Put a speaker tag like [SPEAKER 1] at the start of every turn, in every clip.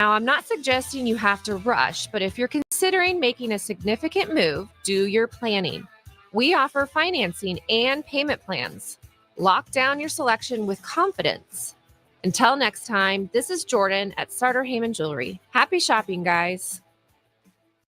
[SPEAKER 1] Now, I'm not suggesting you have to rush, but if you're considering making a significant move, do your planning. We offer financing and payment plans. Lock down your selection with confidence. Until next time, this is Jordan at Sartor Heyman Jewelry. Happy shopping, guys.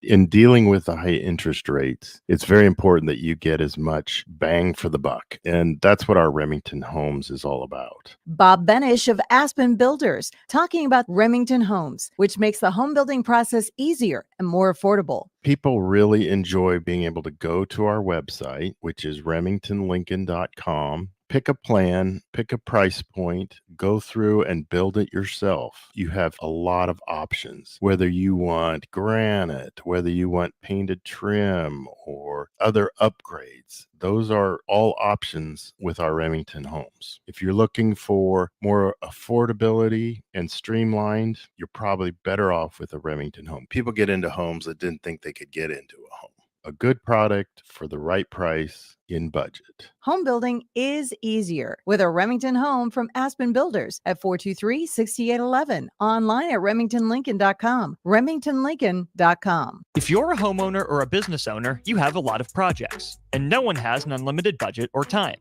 [SPEAKER 2] In dealing with the high interest rates, it's very important that you get as much bang for the buck. And that's what our Remington Homes is all about.
[SPEAKER 3] Bob Benish of Aspen Builders, talking about Remington Homes, which makes the home building process easier and more affordable.
[SPEAKER 2] People really enjoy being able to go to our website, which is remingtonlincoln.com, pick a plan, pick a price point, go through and build it yourself. You have a lot of options, whether you want granite, whether you want painted trim or other upgrades. Those are all options with our Remington Homes. If you're looking for more affordability and streamlined, you're probably better off with a Remington home. People get into homes that didn't think they could get into a home. A good product for the right price in budget.
[SPEAKER 3] Home building is easier with a Remington home from Aspen Builders at 423-6811. Online at remingtonlincoln.com. remingtonlincoln.com.
[SPEAKER 4] If you're a homeowner or a business owner, you have a lot of projects, and no one has an unlimited budget or time.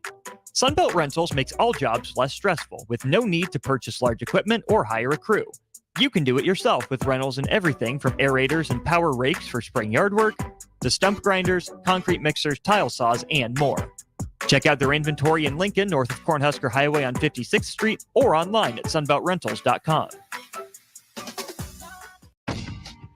[SPEAKER 4] Sunbelt Rentals makes all jobs less stressful with no need to purchase large equipment or hire a crew. You can do it yourself with rentals and everything from aerators and power rakes for spring yard work to stump grinders, concrete mixers, tile saws, and more. Check out their inventory in Lincoln, north of Cornhusker Highway on 56th Street, or online at sunbeltrentals.com.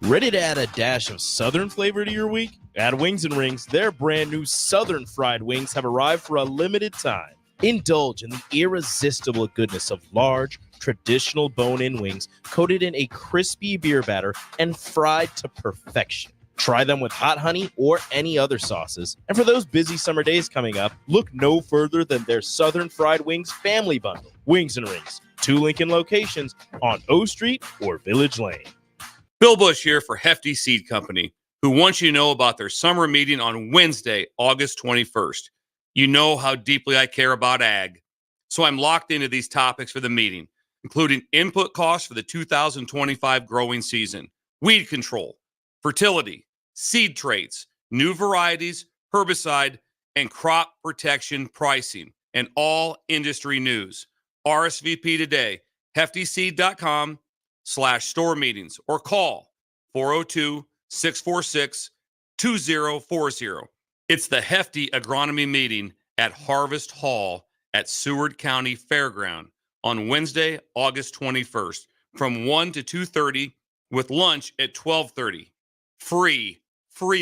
[SPEAKER 5] Ready to add a dash of Southern flavor to your week? At Wings and Rings, their brand new Southern fried wings have arrived for a limited time. Indulge in the irresistible goodness of large, traditional bone-in wings coated in a crispy beer batter and fried to perfection. Try them with hot honey or any other sauces. And for those busy summer days coming up, look no further than their Southern Fried Wings Family Bundle. Wings and Rings, 2 Lincoln locations on O Street or Village Lane.
[SPEAKER 6] Bill Bush here for Hefty Seed Company, who wants you to know about their summer meeting on Wednesday, August 21st. You know how deeply I care about ag, so I'm locked into these topics for the meeting, including input costs for the 2025 growing season, weed control, fertility, seed traits, new varieties, herbicide, and crop protection pricing, and all industry news. RSVP today, heftyseed.com/store meetings, or call 402-646-2040. It's the Hefty Agronomy Meeting at Harvest Hall at Seward County Fairground on Wednesday, August 21st from 1 to 2:30 with lunch at 12:30. Free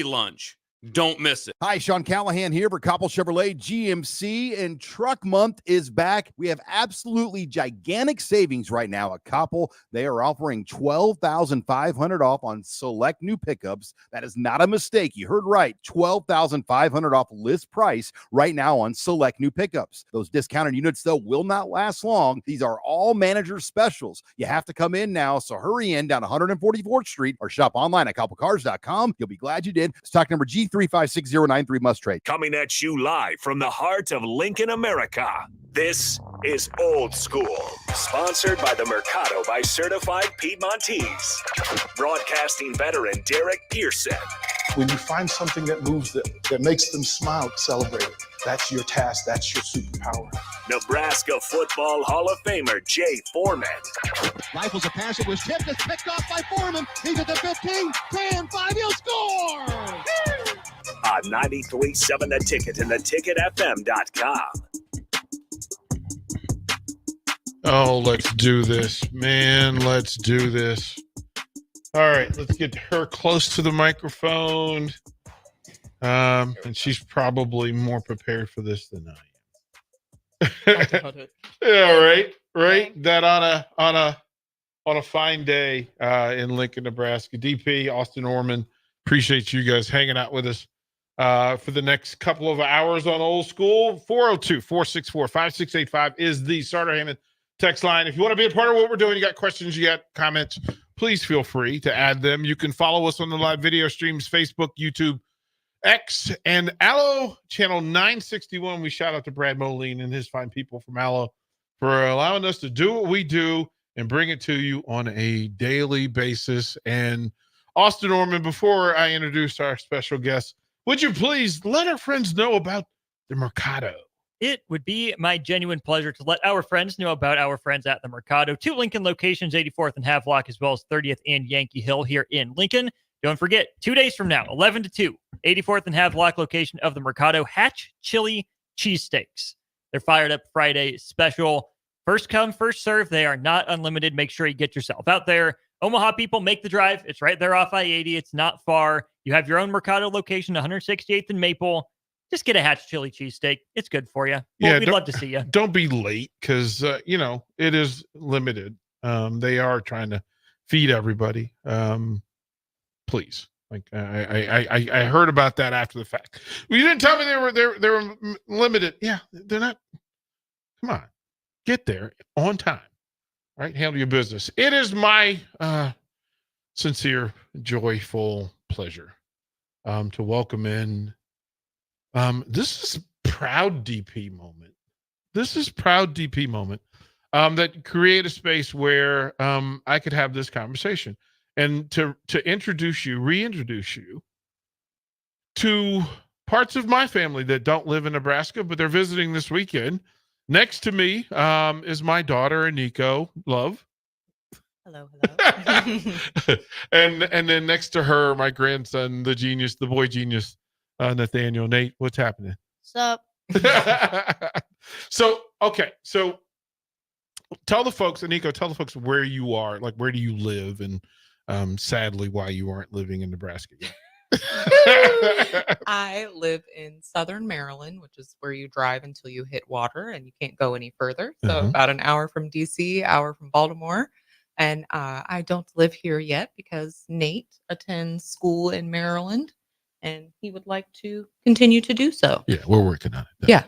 [SPEAKER 6] lunch. Don't miss it.
[SPEAKER 7] Hi, Sean Callahan here for Koppel Chevrolet GMC, and Truck Month is back. We have absolutely gigantic savings right now at Koppel. They are offering $12,500 off on select new pickups. That is not a mistake. You heard right. $12,500 off list price right now on select new pickups. Those discounted units, though, will not last long. These are all manager specials. You have to come in now, so hurry in down 144th Street or shop online at koppelcars.com. You'll be glad you did. Stock number G356093 must trade.
[SPEAKER 8] Coming at you live from the heart of Lincoln, America. This is Old School, sponsored by the Mercado by Certified Piedmontese. Broadcasting veteran Derek Pearson.
[SPEAKER 9] When you find something that moves them, that makes them smile, celebrate it. That's your task. That's your superpower.
[SPEAKER 8] Nebraska Football Hall of Famer Jay Foreman.
[SPEAKER 10] Rifles a pass. It was tipped. It's picked off by Foreman. He's at the 15, 10, 5. He'll score!
[SPEAKER 8] On 93.7 The Ticket and theticketfm.com.
[SPEAKER 11] Oh, let's do this, man. Let's do this. All right, let's get her close to the microphone. And she's probably more prepared for this than I am. Yeah, right. That on a fine day in Lincoln, Nebraska. DP, Austin Orman, appreciate you guys hanging out with us for the next couple of hours on Old School. 402-464-5685 is the Sartor Heyman text line. If you want to be a part of what we're doing, you got questions, you got comments, please feel free to add them. You can follow us on the live video streams, Facebook, YouTube, X, and Allo channel 961. We shout out to Brad Moline and his fine people from Allo for allowing us to do what we do and bring it to you on a daily basis. And Austin Orman, before I introduce our special guest, would you please let our friends know about the Mercado?
[SPEAKER 4] It would be my genuine pleasure to let our friends know about our friends at the Mercado. 2 Lincoln locations, 84th and Havelock, as well as 30th and Yankee Hill here in Lincoln. Don't forget, 2 days from now, 11 to 2, 84th and Havelock location of the Mercado, Hatch Chili Cheesesteaks. They're fired up Friday special. First come, first serve. They are not unlimited. Make sure you get yourself out there. Omaha people, make the drive. It's right there off I-80. It's not far. You have your own Mercado location, 168th and Maple. Just get a Hatch Chili Cheesesteak. It's good for you. Well, we'd love to see you.
[SPEAKER 11] Don't be late because, it is limited. They are trying to feed everybody. Please. Like I heard about that after the fact. Well, you didn't tell me they were limited. Yeah, they're not. Come on. Get there on time. All right? Handle your business. It is my sincere, joyful pleasure to welcome in. This is proud DP moment. That create a space where I could have this conversation and to reintroduce you to parts of my family that don't live in Nebraska, but they're visiting this weekend. Next to me is my daughter, Nico Love.
[SPEAKER 12] Hello.
[SPEAKER 11] and then next to her, my grandson, the boy genius, Nathaniel. Nate, what's happening?
[SPEAKER 12] Sup?
[SPEAKER 11] So tell the folks, Nico, tell the folks where you are, like where do you live, and sadly why you aren't living in Nebraska yet.
[SPEAKER 12] I live in Southern Maryland, which is where you drive until you hit water and you can't go any further. So about an hour from DC, hour from Baltimore. And I don't live here yet because Nate attends school in Maryland and he would like to continue to do so.
[SPEAKER 11] Yeah, we're working on it.
[SPEAKER 12] Yeah.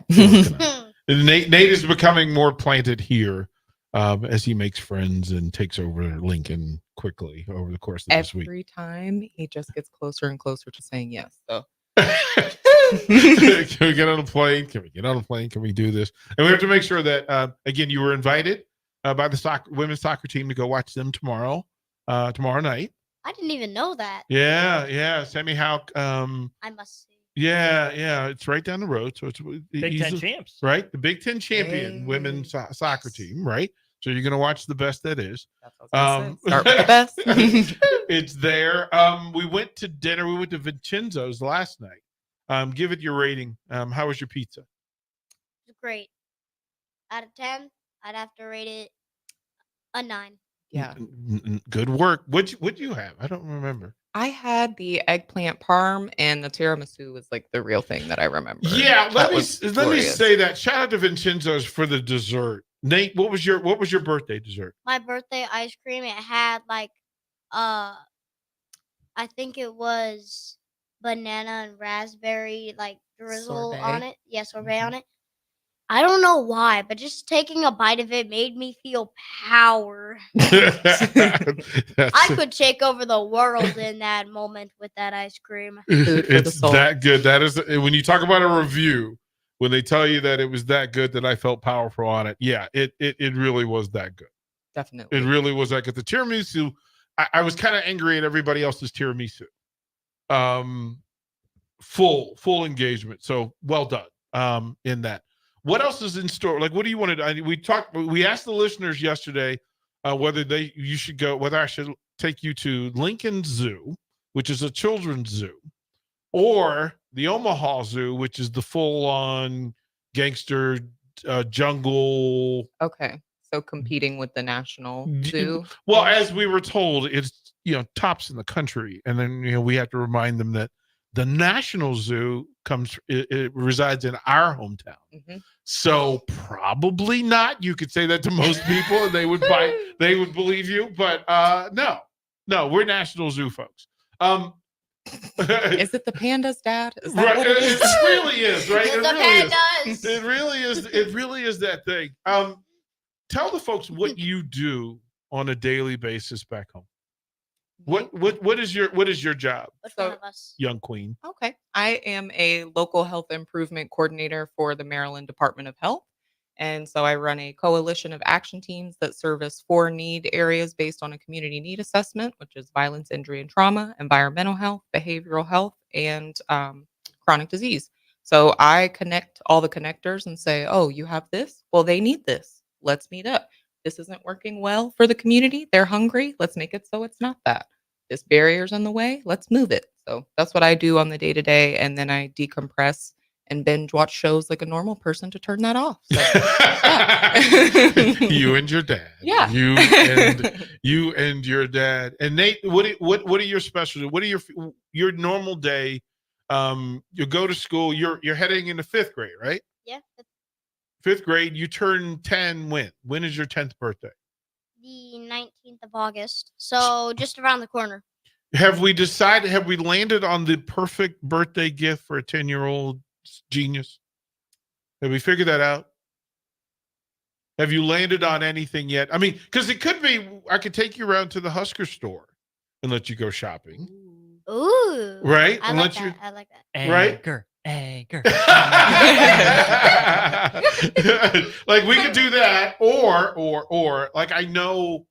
[SPEAKER 11] Nate is becoming more planted here as he makes friends and takes over Lincoln quickly over the course of this week.
[SPEAKER 12] Every time he just gets closer and closer to saying yes. So
[SPEAKER 11] Can we get on a plane? Can we do this? And we have to make sure that again, you were invited by the women's soccer team to go watch them tomorrow night.
[SPEAKER 13] I didn't even know that.
[SPEAKER 11] Yeah. Sammy Houck.
[SPEAKER 13] I must see.
[SPEAKER 11] Yeah. It's right down the road. So it's
[SPEAKER 4] Big Ten champs.
[SPEAKER 11] Right? The Big Ten champion women's soccer team, right? So you're going to watch the best that is.
[SPEAKER 12] Start with the best.
[SPEAKER 11] It's there. We went to dinner. We went to Vincenzo's last night. Give it your rating. How was your pizza?
[SPEAKER 13] It's great. Out of 10, I'd have to rate it a 9.
[SPEAKER 12] Yeah.
[SPEAKER 11] Good work. What'd you have? I don't remember.
[SPEAKER 12] I had the eggplant parm and the tiramisu was like the real thing that I remember.
[SPEAKER 11] Yeah, let me say that. Shout out to Vincenzo's for the dessert. Nate, what was your birthday dessert?
[SPEAKER 13] My birthday ice cream, it had like I think it was banana and raspberry like drizzle
[SPEAKER 12] Sorbet.
[SPEAKER 13] on it. Yeah, sorbet on it. I don't know why, but just taking a bite of it made me feel power. I could take over the world in that moment with that ice cream.
[SPEAKER 11] It's that good. That is when you talk about a review, when they tell you that it was that good that I felt powerful on it. Yeah, it really was that good.
[SPEAKER 12] Definitely.
[SPEAKER 11] It really was that good. The tiramisu, I was kind of angry at everybody else's tiramisu. Full engagement. So well done in that. What else is in store? Like, what do you want to? We asked the listeners yesterday whether I should take you to Lincoln Zoo, which is a children's zoo, or the Omaha Zoo, which is the full-on gangster jungle.
[SPEAKER 12] Okay, so competing with the National Zoo.
[SPEAKER 11] Well, as we were told, it's tops in the country, and then we have to remind them that the National Zoo it resides in our hometown. Mm-hmm. So probably not. You could say that to most people and they would believe you, but no, we're National Zoo folks.
[SPEAKER 12] Is it the pandas, Dad? Is that
[SPEAKER 11] right,
[SPEAKER 12] what it is?
[SPEAKER 11] It really is, right?
[SPEAKER 13] It
[SPEAKER 11] really is. It really is that thing. Tell the folks what you do on a daily basis back home. What is your job?
[SPEAKER 13] Which one of us?
[SPEAKER 11] Young queen.
[SPEAKER 12] Okay. I am a local health improvement coordinator for the Maryland Department of Health. And so I run a coalition of action teams that service 4 need areas based on a community need assessment, which is violence, injury, and trauma, environmental health, behavioral health, and chronic disease. So I connect all the connectors and say, oh, you have this? Well, they need this. Let's meet up. This isn't working well for the community. They're hungry. Let's make it so it's not that. This barrier's in the way. Let's move it. So that's what I do on the day to day. And then I decompress and binge watch shows like a normal person to turn that off. So,
[SPEAKER 11] You and your dad.
[SPEAKER 12] Yeah.
[SPEAKER 11] You and your dad. And Nate, what are your specialties? What are your normal day? You go to school. You're heading into 5th grade, right?
[SPEAKER 13] Yeah.
[SPEAKER 11] 5th grade. You turn 10 when? When is your 10th birthday?
[SPEAKER 13] The 19th of August. So just around the corner.
[SPEAKER 11] Have we landed on the perfect birthday gift for a 10-year-old genius? Have we figured that out? Have you landed on anything yet? I mean, because it could be, I could take you around to the Husker store and let you go shopping.
[SPEAKER 13] Ooh.
[SPEAKER 11] Right?
[SPEAKER 13] I like that. I like that.
[SPEAKER 11] Right?
[SPEAKER 4] Anchor.
[SPEAKER 11] Like we could do that, or like I know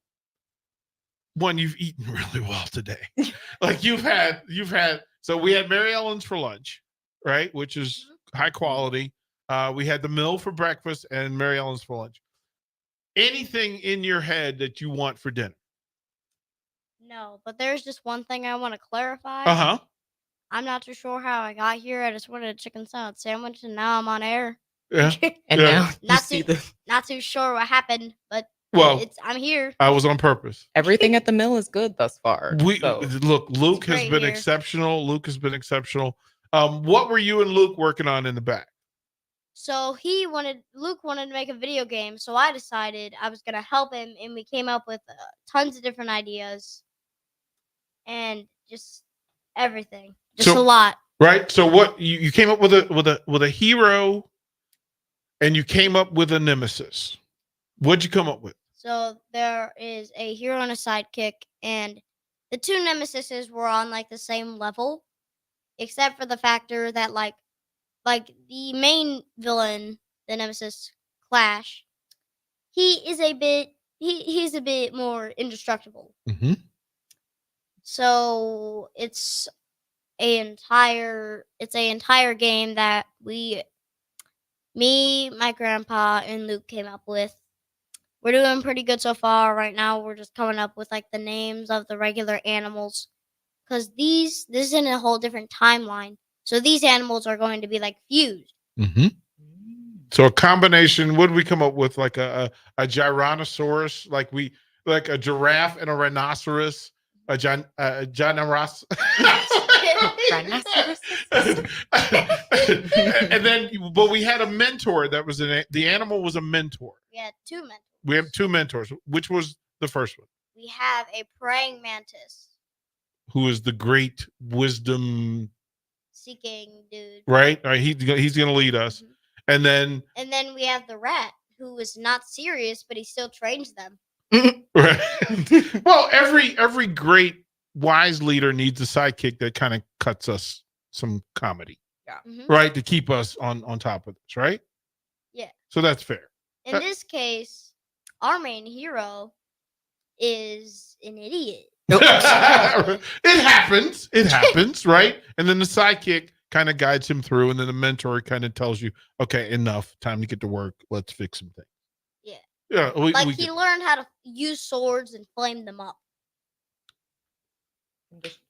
[SPEAKER 11] one, you've eaten really well today. Like you've had so we had Mary Ellen's for lunch, right? Which is high quality. We had the mill for breakfast and Mary Ellen's for lunch. Anything in your head that you want for dinner?
[SPEAKER 13] No, but there's just one thing I want to clarify.
[SPEAKER 11] Uh-huh.
[SPEAKER 13] I'm not too sure how I got here. I just wanted a chicken salad sandwich, and now I'm on air.
[SPEAKER 11] Yeah.
[SPEAKER 12] And now you see
[SPEAKER 13] not too sure what happened, but
[SPEAKER 11] Well,
[SPEAKER 13] I'm here.
[SPEAKER 11] I was on purpose.
[SPEAKER 12] Everything at the mill is good thus far.
[SPEAKER 11] Look, Luke has
[SPEAKER 13] great
[SPEAKER 11] been
[SPEAKER 13] here.
[SPEAKER 11] exceptional. Luke has been exceptional. What were you and Luke working on in the back?
[SPEAKER 13] So Luke wanted to make a video game, so I decided I was gonna help him, and we came up with tons of different ideas, and just everything, just a lot.
[SPEAKER 11] Right. So what you came up with a hero, and you came up with a nemesis. What'd you come up with?
[SPEAKER 13] So there is a hero and a sidekick, and the two nemesises were on like the same level, except for the factor that like the main villain, the nemesis Clash, he's a bit more indestructible.
[SPEAKER 11] Mm-hmm.
[SPEAKER 13] So it's a entire game that me, my grandpa, and Luke came up with. We're doing pretty good so far. Right now, we're just coming up with like the names of the regular animals, because this is in a whole different timeline. So these animals are going to be like fused.
[SPEAKER 11] Mm-hmm. So a combination. What did we come up with? Like a Gyronosaurus, like a giraffe and a rhinoceros, a Gynoros. And then, but we had a mentor that was the animal was a mentor.
[SPEAKER 13] We had two mentors.
[SPEAKER 11] We have two mentors. Which was the first one?
[SPEAKER 13] We have a praying mantis.
[SPEAKER 11] Who is the great wisdom
[SPEAKER 13] seeking dude.
[SPEAKER 11] Right? All right. He's going to lead us.
[SPEAKER 13] Mm-hmm. And then we have the rat, who is not serious, but he still trains them.
[SPEAKER 11] Right. Well, every great wise leader needs a sidekick that kind of cuts us some comedy.
[SPEAKER 12] Yeah.
[SPEAKER 13] Mm-hmm.
[SPEAKER 11] Right? To keep us on top of this, right?
[SPEAKER 13] Yeah.
[SPEAKER 11] So that's fair.
[SPEAKER 13] In this case, our main hero is an idiot.
[SPEAKER 11] It happens, right? And then the sidekick kind of guides him through, and then the mentor kind of tells you, okay, enough, time to get to work, let's fix some things. Yeah.
[SPEAKER 13] He learned how to use swords and flame them up.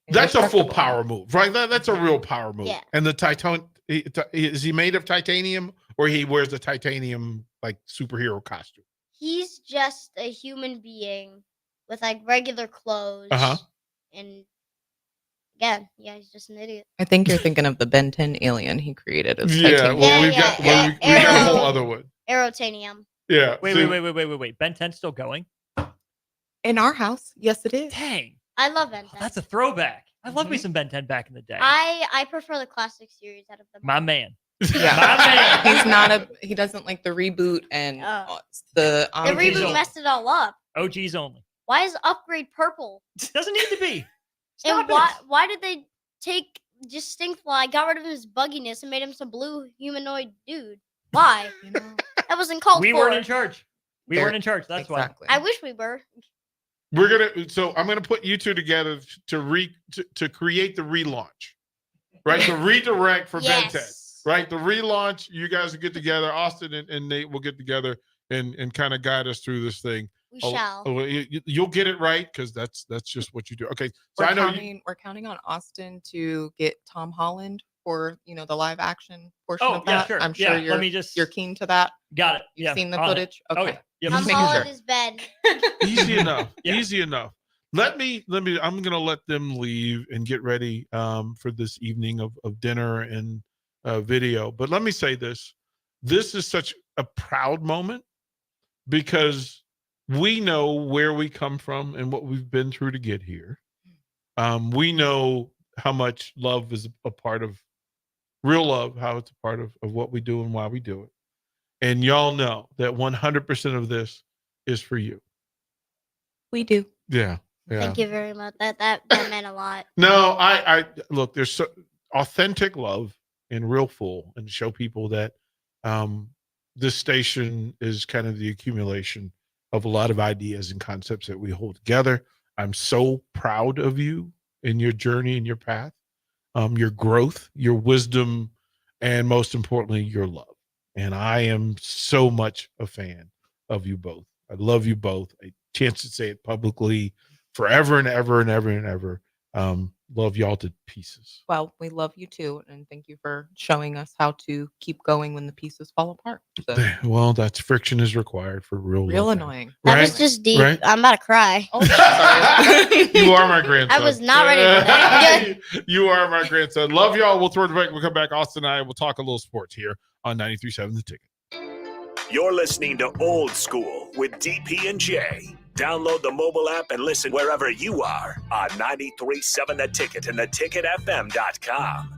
[SPEAKER 11] That's a full power move, right? That's a real power move.
[SPEAKER 13] Yeah.
[SPEAKER 11] And is he made of titanium, or he wears a titanium like superhero costume?
[SPEAKER 13] He's just a human being with like regular clothes. And again, he's just an idiot.
[SPEAKER 12] I think you're thinking of the Ben 10 alien he created.
[SPEAKER 11] We got a whole other one.
[SPEAKER 13] Aerotanium.
[SPEAKER 11] Yeah.
[SPEAKER 4] Wait. Ben 10's still going?
[SPEAKER 12] In our house, yes, it is.
[SPEAKER 4] Dang.
[SPEAKER 13] I love Ben 10.
[SPEAKER 4] Oh, that's a throwback. I love me some Ben 10 back in the day.
[SPEAKER 13] I prefer the classic series out of them.
[SPEAKER 4] My man.
[SPEAKER 12] Yeah. My man. He doesn't like the reboot and the
[SPEAKER 13] reboot messed it all up.
[SPEAKER 4] OGs only.
[SPEAKER 13] Why is Upgrade purple?
[SPEAKER 4] Doesn't need to be.
[SPEAKER 13] And why did they take just Stinkfly, got rid of his bugginess, and made him some blue humanoid dude? Why? That wasn't called
[SPEAKER 4] We
[SPEAKER 13] for.
[SPEAKER 4] weren't in charge. We weren't in charge. That's why.
[SPEAKER 13] I wish we were.
[SPEAKER 11] So I'm gonna put you two together to create the relaunch, right? The redirect for Ben 10, right? The relaunch. You guys will get together. Austin and Nate will get together and kind of guide us through this thing.
[SPEAKER 13] We shall.
[SPEAKER 11] You'll get it right because that's just what you do. Okay, so
[SPEAKER 12] we're counting on Austin to get Tom Holland for the live action portion of that.
[SPEAKER 4] Yeah, sure.
[SPEAKER 12] I'm sure you're keen to that.
[SPEAKER 4] Got it.
[SPEAKER 12] You've seen the footage. Okay.
[SPEAKER 4] Oh, yeah. Yep.
[SPEAKER 13] Tom Holland is Ben.
[SPEAKER 11] Easy enough. Easy enough. Let me. I'm gonna let them leave and get ready for this evening of dinner and video. But let me say this: this is such a proud moment because we know where we come from and what we've been through to get here. We know how much love is a part of real love, how it's a part of what we do and why we do it. And y'all know that 100% of this is for you.
[SPEAKER 12] We do.
[SPEAKER 11] Yeah.
[SPEAKER 13] Thank you very much. That meant a lot.
[SPEAKER 11] No, I look, there's so authentic love and real full, and show people that this station is kind of the accumulation of a lot of ideas and concepts that we hold together. I'm so proud of you in your journey and your path, your growth, your wisdom, and most importantly, your love. And I am so much a fan of you both. I love you both. A chance to say it publicly forever and ever and ever and ever. Love y'all to pieces.
[SPEAKER 12] Well, we love you too, and thank you for showing us how to keep going when the pieces fall apart. So.
[SPEAKER 11] Well, that's friction is required for real
[SPEAKER 12] annoying.
[SPEAKER 13] That was just deep.
[SPEAKER 11] Right?
[SPEAKER 13] I'm about to cry.
[SPEAKER 12] Oh, sorry.
[SPEAKER 11] You are my grandson.
[SPEAKER 13] I was not ready for that.
[SPEAKER 11] You are my grandson. Love y'all. We'll throw it back. We'll come back. Austin and I will talk a little sports here on 93.7 The Ticket.
[SPEAKER 8] You're listening to Old School with DP and J. Download the mobile app and listen wherever you are on 93.7 The Ticket and theticketfm.com.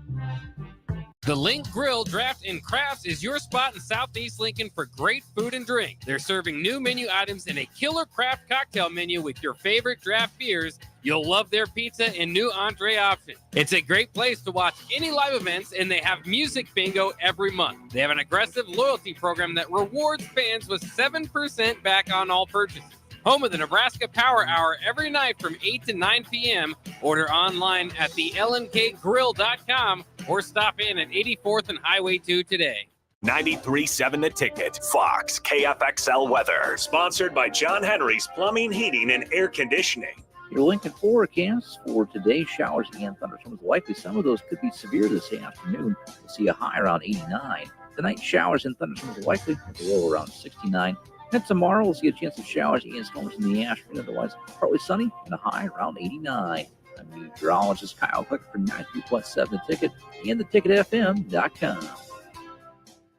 [SPEAKER 14] The Link Grill Draft and Crafts is your spot in Southeast Lincoln for great food and drink. They're serving new menu items and a killer craft cocktail menu with your favorite draft beers. You'll love their pizza and new entree option. It's a great place to watch any live events, and they have music bingo every month. They have an aggressive loyalty program that rewards fans with 7% back on all purchases. Home of the Nebraska Power Hour every night from 8 to 9 p.m. Order online at thelnkgrill.com or stop in at 84th and Highway 2 today.
[SPEAKER 8] 93.7 The Ticket, Fox, KFXL weather. Sponsored by John Henry's Plumbing, Heating, and Air Conditioning.
[SPEAKER 15] Your Lincoln forecast for today: showers and thunderstorms likely. Some of those could be severe this afternoon. We'll see a high around 89. Tonight, showers and thunderstorms likely with a low around 69. And tomorrow, we'll see a chance of showers and storms in the afternoon. Otherwise, partly sunny and a high around 89. I'm meteorologist Kyle Cook for 93.7 The Ticket and theticketfm.com.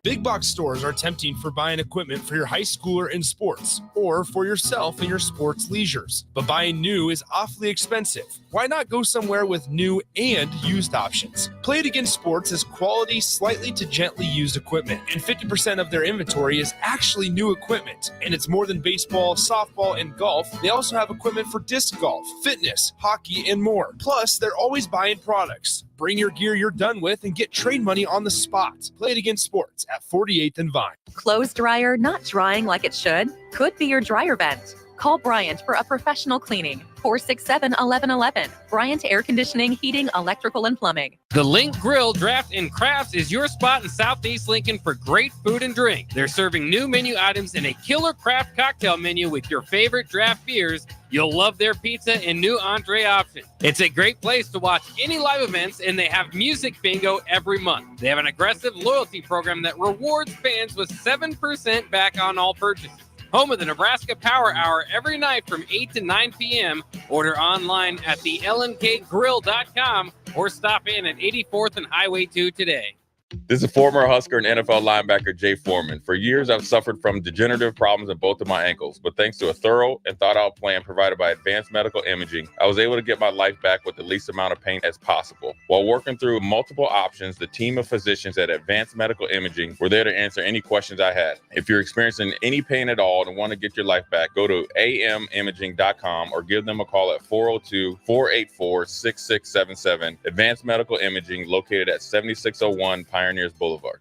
[SPEAKER 5] Big box stores are tempting for buying equipment for your high schooler in sports or for yourself in your sports leisures. But buying new is awfully expensive. Why not go somewhere with new and used options? Play It Again Sports has quality, slightly to gently used equipment, and 50% of their inventory is actually new equipment. And it's more than baseball, softball, and golf. They also have equipment for disc golf, fitness, hockey, and more. Plus, they're always buying products. Bring your gear you're done with and get trade money on the spot. Play It Again Sports at 48th and Vine.
[SPEAKER 16] Clothes dryer not drying like it should? Could be your dryer vent. Call Bryant for a professional cleaning. 467-1111. Bryant Air Conditioning, Heating, Electrical, and Plumbing.
[SPEAKER 14] The Link Grill Draft and Crafts is your spot in Southeast Lincoln for great food and drink. They're serving new menu items and a killer craft cocktail menu with your favorite draft beers. You'll love their pizza and new entree option. It's a great place to watch any live events, and they have music bingo every month. They have an aggressive loyalty program that rewards fans with 7% back on all purchases. Home of the Nebraska Power Hour every night from 8 to 9 p.m. Order online at thelnkgrill.com or stop in at 84th and Highway 2 today.
[SPEAKER 17] This is former Husker and NFL linebacker Jay Foreman. For years, I've suffered from degenerative problems in both of my ankles, but thanks to a thorough and thought-out plan provided by Advanced Medical Imaging, I was able to get my life back with the least amount of pain as possible. While working through multiple options, the team of physicians at Advanced Medical Imaging were there to answer any questions I had. If you're experiencing any pain at all and want to get your life back, go to amimaging.com or give them a call at 402-484-6677. Advanced Medical Imaging, located at 7601 Pioneers Boulevard.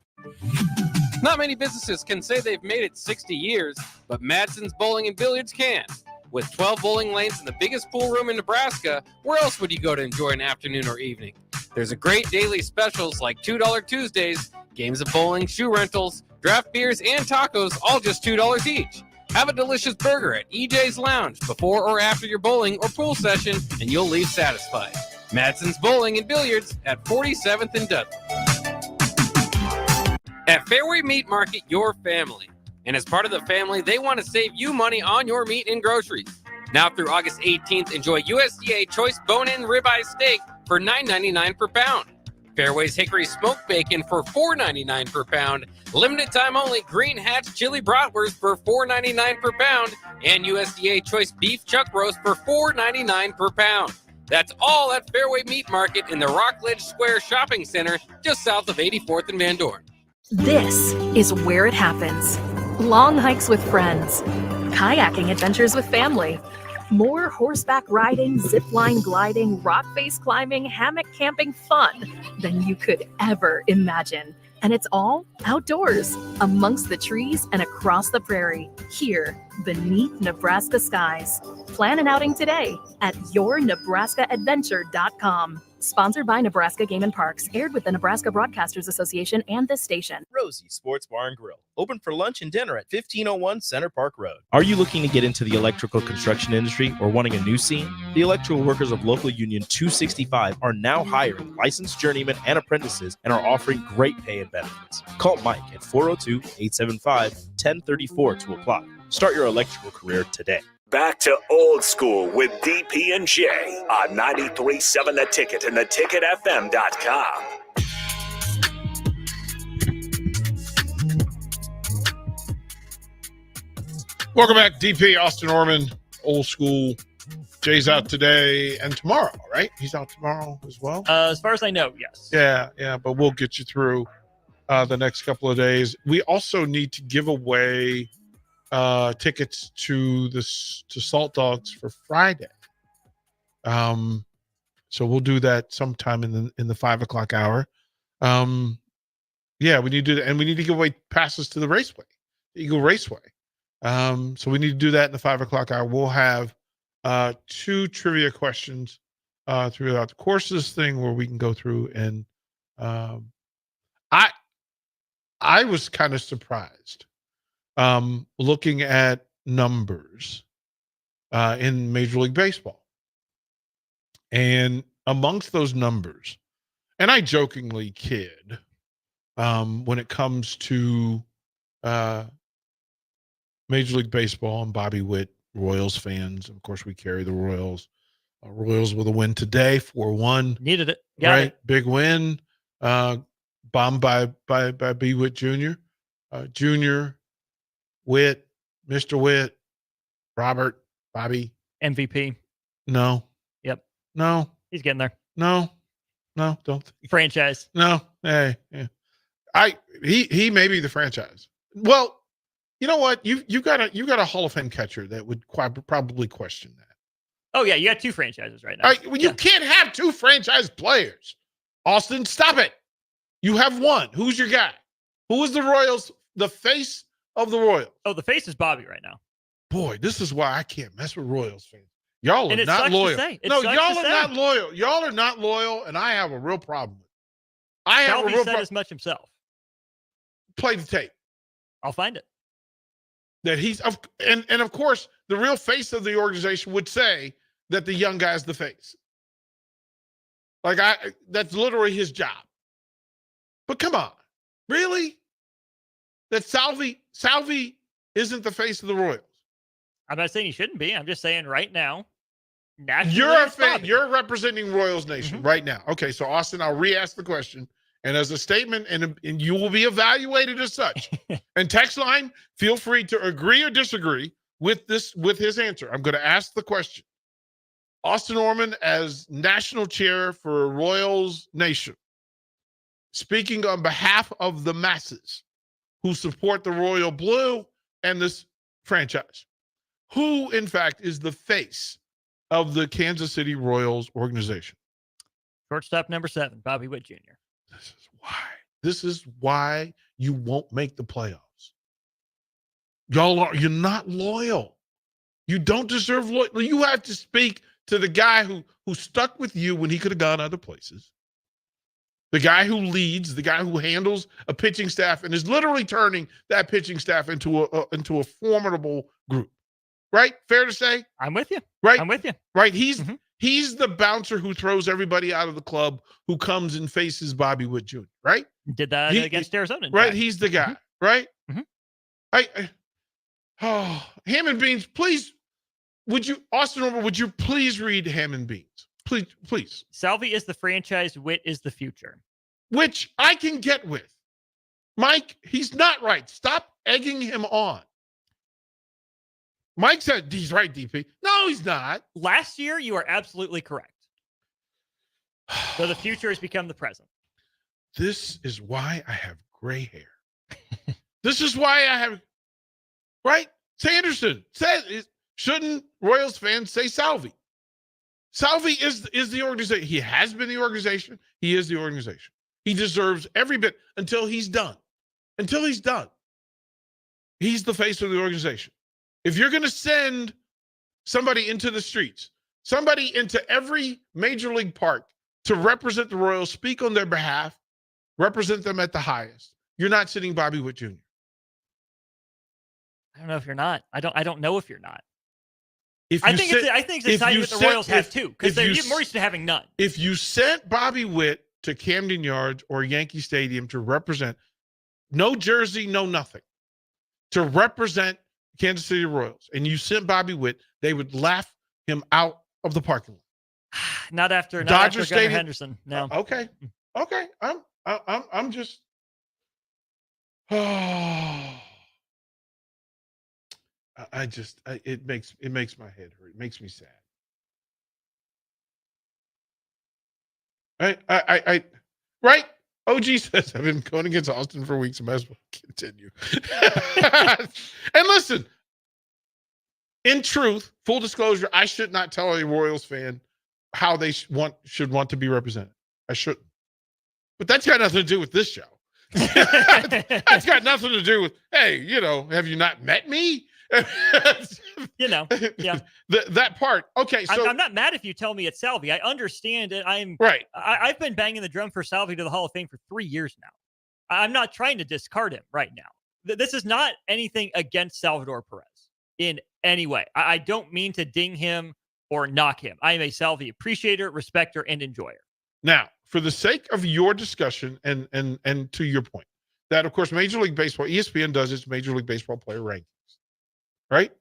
[SPEAKER 14] Not many businesses can say they've made it 60 years, but Madsen's Bowling and Billiards can. With 12 bowling lanes and the biggest pool room in Nebraska, where else would you go to enjoy an afternoon or evening? There's a great daily specials like $2 Tuesdays, games of bowling, shoe rentals, draft beers, and tacos, all just $2 each. Have a delicious burger at EJ's Lounge before or after your bowling or pool session, and you'll leave satisfied. Madsen's Bowling and Billiards at 47th and Dudley. At Fairway Meat Market, your family. And as part of the family, they want to save you money on your meat and groceries. Now through August 18th, enjoy USDA Choice Bone-In Ribeye Steak for $9.99 per pound. Fairway's Hickory Smoked Bacon for $4.99 per pound. Limited time only Green Hatch Chili Bratwurst for $4.99 per pound. And USDA Choice Beef Chuck Roast for $4.99 per pound. That's all at Fairway Meat Market in the Rockledge Square Shopping Center, just south of 84th and Van Dorn.
[SPEAKER 16] This is where it happens. Long hikes with friends, kayaking adventures with family, more horseback riding, zipline gliding, rock face climbing, hammock camping fun than you could ever imagine. And it's all outdoors, amongst the trees and across the prairie, here beneath Nebraska skies. Plan an outing today at yournebraskaadventure.com. Sponsored by Nebraska Game and Parks, aired with the Nebraska Broadcasters Association and this station.
[SPEAKER 5] Rosie Sports Bar and Grill, open for lunch and dinner at 1501 Center Park Road. Are you looking to get into the electrical construction industry or wanting a new scene? The electrical workers of Local Union 265 are now hiring licensed journeymen and apprentices and are offering great pay and benefits. Call Mike at 402-875-1034 to apply. Start your electrical career today.
[SPEAKER 8] Back to Old School with DP and J on 93.7 The Ticket and theticketfm.com.
[SPEAKER 11] Welcome back, DP, Austin Orman, Old School. Jay's out today and tomorrow, right? He's out tomorrow as well?
[SPEAKER 4] As far as I know, yes.
[SPEAKER 11] Yeah, but we'll get you through the next couple of days. We also need to give away tickets to Salt Dogs for Friday. So we'll do that sometime in the 5 o'clock hour. Yeah, we need to do that, and we need to give away passes to the Raceway, the Eagle Raceway. So we need to do that in the 5 o'clock hour. We'll have 2 trivia questions throughout the course of this thing where we can go through, and I was kind of surprised looking at numbers in Major League Baseball. And amongst those numbers, and I jokingly kid when it comes to Major League Baseball and Bobby Witt, Royals fans. Of course, we carry the Royals. Royals with a win today, 4-1.
[SPEAKER 4] Needed it.
[SPEAKER 11] Got it. Big win. Bombed by B. Witt Jr. Junior, Witt, Mr. Witt, Robert, Bobby.
[SPEAKER 4] MVP.
[SPEAKER 11] No.
[SPEAKER 4] Yep.
[SPEAKER 11] No.
[SPEAKER 4] He's getting there.
[SPEAKER 11] No, don't think.
[SPEAKER 4] Franchise.
[SPEAKER 11] No. Hey. Yeah. He may be the franchise. Well, you know what? You got a Hall of Fame catcher that would probably question that.
[SPEAKER 4] Oh yeah, you got 2 franchises right now.
[SPEAKER 11] You can't have 2 franchise players. Austin, stop it. You have one. Who's your guy? Who is the Royals? The face of the Royals.
[SPEAKER 4] Oh, the face is Bobby right now.
[SPEAKER 11] Boy, this is why I can't mess with Royals fans. Y'all
[SPEAKER 4] And
[SPEAKER 11] are
[SPEAKER 4] it
[SPEAKER 11] not
[SPEAKER 4] sucks to
[SPEAKER 11] loyal.
[SPEAKER 4] say. It
[SPEAKER 11] No,
[SPEAKER 4] sucks
[SPEAKER 11] y'all
[SPEAKER 4] to
[SPEAKER 11] are
[SPEAKER 4] say.
[SPEAKER 11] not loyal. Y'all are not loyal, and I have a real problem with it. I have a
[SPEAKER 4] Calvi
[SPEAKER 11] real
[SPEAKER 4] said
[SPEAKER 11] problem.
[SPEAKER 4] as much himself.
[SPEAKER 11] Play the tape.
[SPEAKER 4] I'll find it.
[SPEAKER 11] That he's and of course the real face of the organization would say that the young guy's the face. That's literally his job. But come on, really? That Salvi isn't the face of the Royals.
[SPEAKER 4] I'm not saying he shouldn't be. I'm just saying right now. Nationally,
[SPEAKER 11] You're a
[SPEAKER 4] it's
[SPEAKER 11] fan.
[SPEAKER 4] Bobby.
[SPEAKER 11] You're representing Royals Nation right now. Okay, so Austin, I'll re-ask the question. And as a statement, and you will be evaluated as such. And text line, feel free to agree or disagree with his answer. I'm going to ask the question. Austin Orman, as national chair for Royals Nation, speaking on behalf of the masses who support the Royal Blue and this franchise, who, in fact, is the face of the Kansas City Royals organization?
[SPEAKER 4] Shortstop number 7, Bobby Witt Jr.
[SPEAKER 11] This is why you won't make the playoffs. You're not loyal. You don't deserve loyalty. You have to speak to the guy who stuck with you when he could have gone other places. The guy who leads, the guy who handles a pitching staff and is literally turning that pitching staff into a formidable group. Right? Fair to say?
[SPEAKER 4] I'm with you.
[SPEAKER 11] Right?
[SPEAKER 4] I'm with you.
[SPEAKER 11] Right? He's the bouncer who throws everybody out of the club, who comes and faces Bobby Witt Jr., right?
[SPEAKER 4] Did that against Arizona. in
[SPEAKER 11] Right?
[SPEAKER 4] fact.
[SPEAKER 11] He's the guy, right? Ham and Beans, please, Austin Orman, would you please read Ham and Beans? Please.
[SPEAKER 4] Salvi is the franchise. Witt is the future.
[SPEAKER 11] Which I can get with. Mike, he's not right. Stop egging him on. Mike said he's right, DP. No, he's not.
[SPEAKER 4] Last year, you are absolutely correct. So the future has become the present.
[SPEAKER 11] This is why I have gray hair. This is why I have, right? Sanderson said, shouldn't Royals fans say Salvi? Salvi is the organization. He has been the organization. He is the organization. He deserves every bit until he's done. Until he's done. He's the face of the organization. If you're going to send somebody into the streets, somebody into every major league park to represent the Royals, speak on their behalf, represent them at the highest, you're not sitting Bobby Witt Jr.
[SPEAKER 4] I don't know if you're not. I don't know if you're not.
[SPEAKER 11] I
[SPEAKER 4] think it's exciting that the Royals have two, because they're more used to having none.
[SPEAKER 11] If you sent Bobby Witt to Camden Yards or Yankee Stadium to represent, no jersey, no nothing, to represent Kansas City Royals, and you sent Bobby Witt, they would laugh him out of the parking lot.
[SPEAKER 4] Not after
[SPEAKER 11] Dodger
[SPEAKER 4] Gunnar
[SPEAKER 11] Stadium.
[SPEAKER 4] Henderson. No.
[SPEAKER 11] Okay. I'm just. It makes my head hurt. It makes me sad. Right? OG says I've been going against Austin for weeks. I might as well continue. And listen, in truth, full disclosure, I should not tell a Royals fan how they should want to be represented. I shouldn't. But that's got nothing to do with this show. That's got nothing to do with, hey, have you not met me?
[SPEAKER 4] Yeah.
[SPEAKER 11] That part. Okay, so
[SPEAKER 4] I'm not mad if you tell me it's Salvi. I understand it.
[SPEAKER 11] Right.
[SPEAKER 4] I've been banging the drum for Salvi to the Hall of Fame for 3 years now. I'm not trying to discard him right now. This is not anything against Salvador Perez in any way. I don't mean to ding him or knock him. I am a Salvi appreciator, respecter, and enjoyer.
[SPEAKER 11] Now, for the sake of your discussion and to your point, that of course Major League Baseball, ESPN does its Major League Baseball player rankings, right?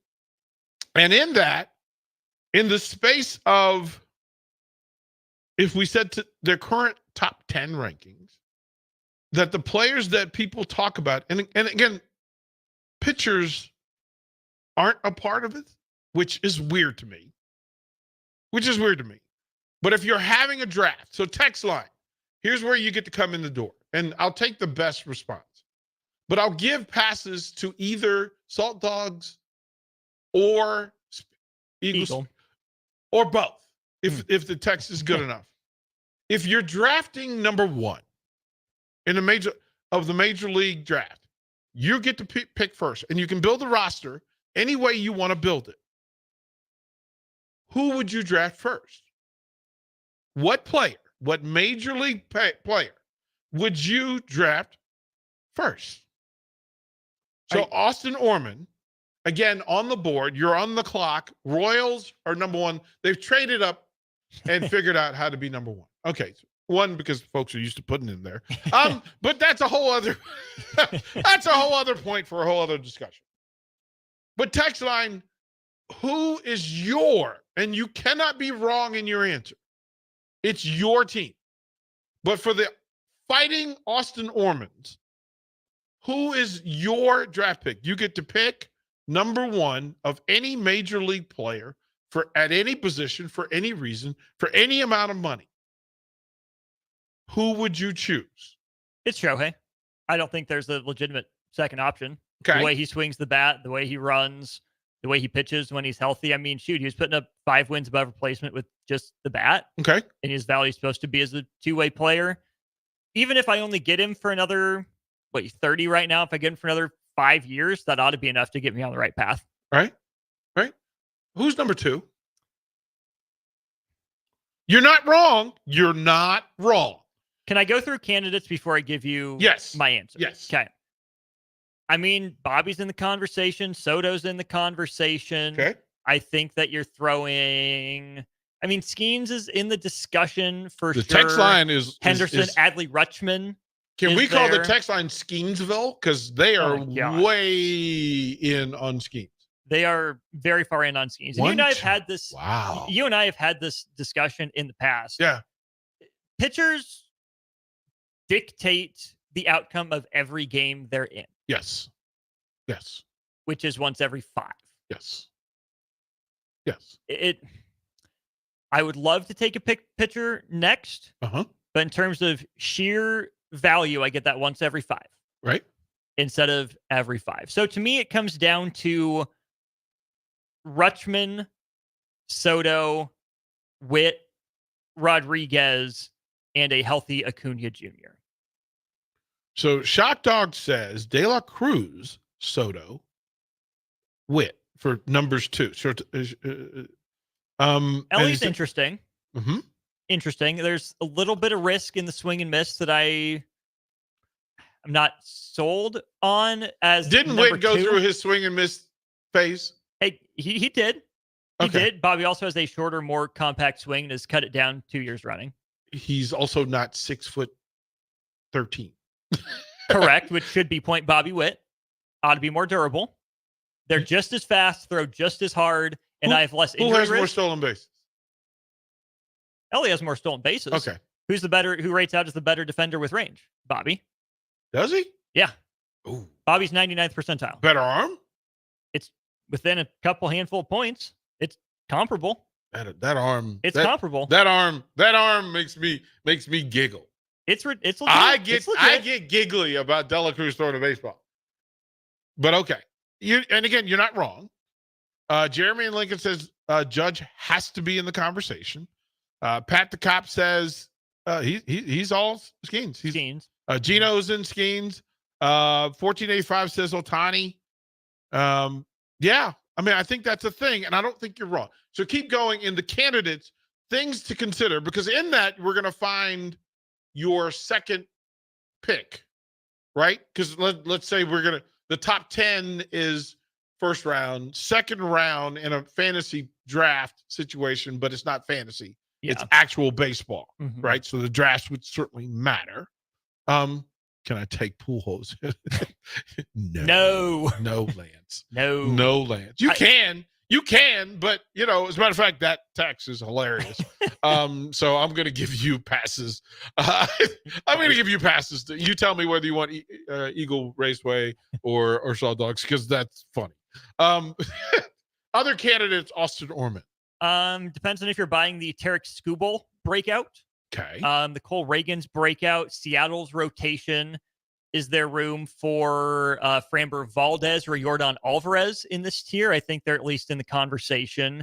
[SPEAKER 11] And in that, in the space of, if we said to their current top 10 rankings, that the players that people talk about, and again, pitchers aren't a part of it, which is weird to me. But if you're having a draft, so text line, here's where you get to come in the door. And I'll take the best response. But I'll give passes to either Salt Dogs or Eagles, or both, if the text is good enough. If you're drafting number one in the major league draft, you get to pick first, and you can build the roster any way you want to build it. Who would you draft first? What player, what major league player would you draft first? So Austin Orman, again, on the board, you're on the clock. Royals are number one. They've traded up and figured out how to be number one. Okay, one, because folks are used to putting in there. But that's a whole other point for a whole other discussion. But text line, who is and you cannot be wrong in your answer. It's your team. But for the fighting Austin Ormans, who is your draft pick? You get to pick number one of any major league player at any position, for any reason, for any amount of money. Who would you choose?
[SPEAKER 4] It's Shohei. I don't think there's a legitimate second option.
[SPEAKER 11] Okay.
[SPEAKER 4] The way he swings the bat, the way he runs, the way he pitches when he's healthy. I mean, shoot, he was putting up 5 wins above replacement with just the bat.
[SPEAKER 11] Okay.
[SPEAKER 4] And his value is supposed to be as a two-way player. Even if I only get him for another he's 30 right now. If I get him for another 5 years, that ought to be enough to get me on the right path.
[SPEAKER 11] Right? Who's number 2? You're not wrong. You're not wrong.
[SPEAKER 4] Can I go through candidates before I give you my answer?
[SPEAKER 11] Yes.
[SPEAKER 4] Okay. I mean, Bobby's in the conversation. Soto's in the conversation.
[SPEAKER 11] Okay.
[SPEAKER 4] I think that you're throwing... I mean, Skeens is in the discussion for
[SPEAKER 11] The
[SPEAKER 4] sure.
[SPEAKER 11] text line is
[SPEAKER 4] Henderson, Adley Rutschman.
[SPEAKER 11] Can
[SPEAKER 4] is
[SPEAKER 11] we call the
[SPEAKER 4] there.
[SPEAKER 11] text line Skeensville? Because they are way in on Skeens.
[SPEAKER 4] They are very far in on Skeens. And you and I have had this.
[SPEAKER 11] Wow.
[SPEAKER 4] You and I have had this discussion in the past.
[SPEAKER 11] Yeah.
[SPEAKER 4] Pitchers dictate the outcome of every game they're in.
[SPEAKER 11] Yes.
[SPEAKER 4] Which is once every 5.
[SPEAKER 11] Yes.
[SPEAKER 4] I would love to take a pitcher next.
[SPEAKER 11] Uh-huh.
[SPEAKER 4] But in terms of sheer value, I get that once every 5.
[SPEAKER 11] Right.
[SPEAKER 4] Instead of every 5. So to me, it comes down to Rutschman, Soto, Witt, Rodriguez, and a healthy Acuna Jr.
[SPEAKER 11] So Shock Dog says De La Cruz, Soto, Witt for numbers 2. So,
[SPEAKER 4] Ellie's interesting.
[SPEAKER 11] Mm-hmm.
[SPEAKER 4] Interesting. There's a little bit of risk in the swing and miss that I'm not sold on as
[SPEAKER 11] Didn't
[SPEAKER 4] number
[SPEAKER 11] Witt go
[SPEAKER 4] 2.
[SPEAKER 11] through his swing and miss phase?
[SPEAKER 4] Hey, he did. He did. Bobby also has a shorter, more compact swing and has cut it down 2 years running.
[SPEAKER 11] He's also not 6'13".
[SPEAKER 4] Correct, which should be point Bobby Witt. Ought to be more durable. They're just as fast, throw just as hard, and I have less injury
[SPEAKER 11] Who has
[SPEAKER 4] risk.
[SPEAKER 11] more stolen bases?
[SPEAKER 4] Ellie has more stolen bases.
[SPEAKER 11] Okay.
[SPEAKER 4] Who rates out as the better defender with range? Bobby.
[SPEAKER 11] Does he?
[SPEAKER 4] Yeah.
[SPEAKER 11] Ooh.
[SPEAKER 4] Bobby's 99th percentile.
[SPEAKER 11] Better arm?
[SPEAKER 4] It's within a couple handful of points. It's comparable.
[SPEAKER 11] That arm.
[SPEAKER 4] It's comparable.
[SPEAKER 11] That arm makes me giggle.
[SPEAKER 4] It's legit.
[SPEAKER 11] I
[SPEAKER 4] It's legit.
[SPEAKER 11] get giggly about De La Cruz throwing a baseball. But okay. And again, you're not wrong. Jeremy and Lincoln says Judge has to be in the conversation. Pat the Cop says he's all Skeens.
[SPEAKER 4] Skeens.
[SPEAKER 11] Gino's in Skeens. 1485 says Ohtani. Yeah. I mean, I think that's a thing, and I don't think you're wrong. So keep going in the candidates, things to consider, because in that we're going to find your second pick, right? Because let's say the top 10 is first round, second round in a fantasy draft situation, but it's not fantasy.
[SPEAKER 4] Yeah.
[SPEAKER 11] It's actual baseball,
[SPEAKER 4] Mhm.
[SPEAKER 11] right? So the drafts would certainly matter. Can I take Pujols?
[SPEAKER 4] No,
[SPEAKER 11] Lance.
[SPEAKER 4] No,
[SPEAKER 11] Lance. You can, but as a matter of fact, that text is hilarious. So I'm going to give you passes. I'm going to give you passes. You tell me whether you want Eagle Raceway or Shaw Dogs, because that's funny. Other candidates, Austin Orman.
[SPEAKER 4] Depends on if you're buying the Tarek Skubal breakout.
[SPEAKER 11] Okay.
[SPEAKER 4] The Cole Reagan's breakout, Seattle's rotation. Is there room for Framber Valdez or Yordan Alvarez in this tier? I think they're at least in the conversation.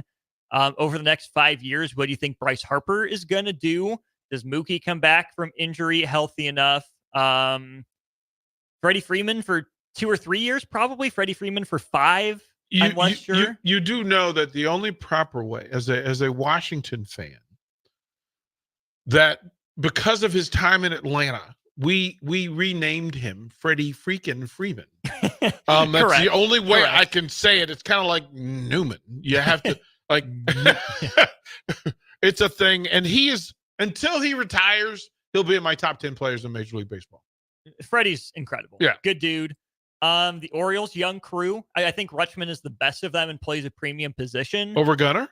[SPEAKER 4] Over the next 5 years, what do you think Bryce Harper is going to do? Does Mookie come back from injury healthy enough? Freddie Freeman for 2 or 3 years, probably. Freddie Freeman for 5. I'm less sure.
[SPEAKER 11] You do know that the only proper way, as a Washington fan, that because of his time in Atlanta, we renamed him Freddie freaking Freeman. That's
[SPEAKER 4] Correct.
[SPEAKER 11] the only way
[SPEAKER 4] Correct.
[SPEAKER 11] I can say it. It's kind of like Newman. You have to it's a thing. And he is, until he retires, he'll be in my top 10 players in Major League Baseball.
[SPEAKER 4] Freddie's incredible.
[SPEAKER 11] Yeah.
[SPEAKER 4] Good dude. The Orioles, young crew. I think Rutschman is the best of them and plays a premium position.
[SPEAKER 11] Over Gunnar?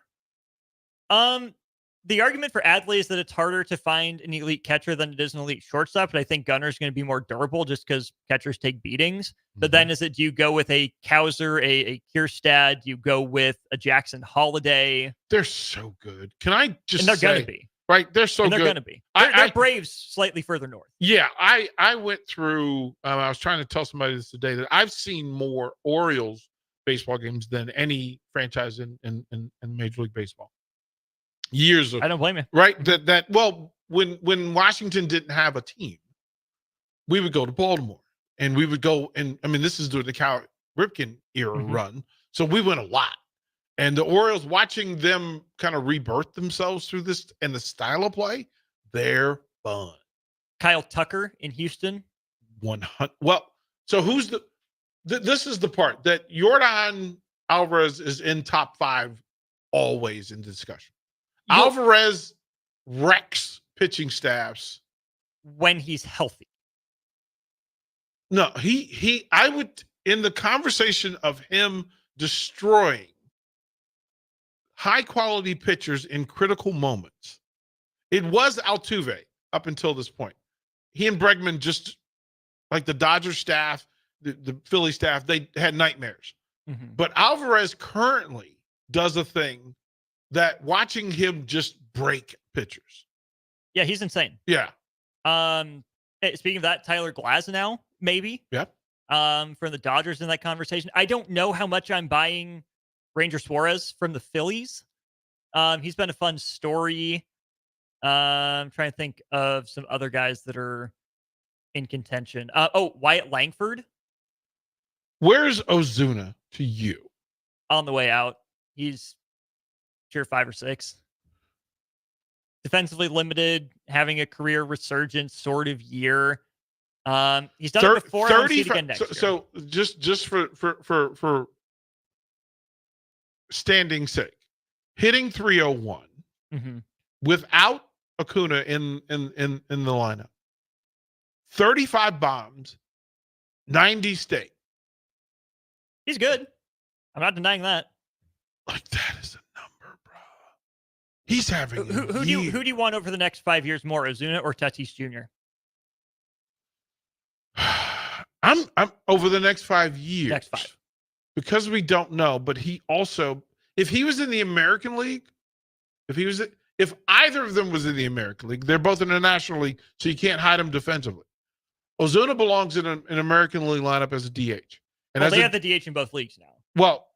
[SPEAKER 4] The argument for Adley is that it's harder to find an elite catcher than it is an elite shortstop, but I think Gunner's going to be more durable just because catchers take beatings. But then do you go with a Kauser, a Kierstad? Do you go with a Jackson Holiday?
[SPEAKER 11] They're so good. Can I just
[SPEAKER 4] And they're
[SPEAKER 11] say,
[SPEAKER 4] going to be.
[SPEAKER 11] Right? They're so
[SPEAKER 4] And they're
[SPEAKER 11] good.
[SPEAKER 4] going to be. They're Braves slightly further north.
[SPEAKER 11] Yeah, I went through, I was trying to tell somebody this today, that I've seen more Orioles baseball games than any franchise in Major League Baseball. Years of,
[SPEAKER 4] I don't blame you.
[SPEAKER 11] Right? Well, when Washington didn't have a team, we would go to Baltimore. and we would go, and I mean, this is during the Cal Ripken era run, so we went a lot. And the Orioles, watching them kind of rebirth themselves through this and the style of play, they're fun.
[SPEAKER 4] Kyle Tucker in Houston.
[SPEAKER 11] 100. Well, so who's this is the part that Yordan Alvarez is in top 5 always in discussion. Alvarez wrecks pitching staffs
[SPEAKER 4] when he's healthy.
[SPEAKER 11] No, I would, in the conversation of him destroying high quality pitchers in critical moments, it was Altuve up until this point. He and Bregman, just like the Dodgers staff, the Philly staff, they had nightmares. But Alvarez currently does a thing that watching him just break pitchers.
[SPEAKER 4] Yeah, he's insane.
[SPEAKER 11] Yeah.
[SPEAKER 4] Speaking of that, Tyler Glasnow, maybe.
[SPEAKER 11] Yep.
[SPEAKER 4] From the Dodgers in that conversation. I don't know how much I'm buying Ranger Suarez from the Phillies. He's been a fun story. I'm trying to think of some other guys that are in contention. Wyatt Langford.
[SPEAKER 11] Where's Ozuna to you?
[SPEAKER 4] On the way out. He's sure 5 or 6. Defensively limited, having a career resurgence sort of year. He's done it before. 30 again next year.
[SPEAKER 11] So just for standing sake, hitting 301 without Acuna in the lineup, 35 bombs, 90 steak.
[SPEAKER 4] He's good. I'm not denying that.
[SPEAKER 11] Like, that is a number, bro. He's having
[SPEAKER 4] who do you want over the next 5 years more, Ozuna or Tatis Jr.?
[SPEAKER 11] I'm over the next 5 years.
[SPEAKER 4] Next 5.
[SPEAKER 11] Because we don't know, but he also, if he was in the American League, if either of them was in the American League, they're both in the National League, so you can't hide them defensively. Ozuna belongs in an American League lineup as a DH. And
[SPEAKER 4] they have the DH in both leagues now.
[SPEAKER 11] Well,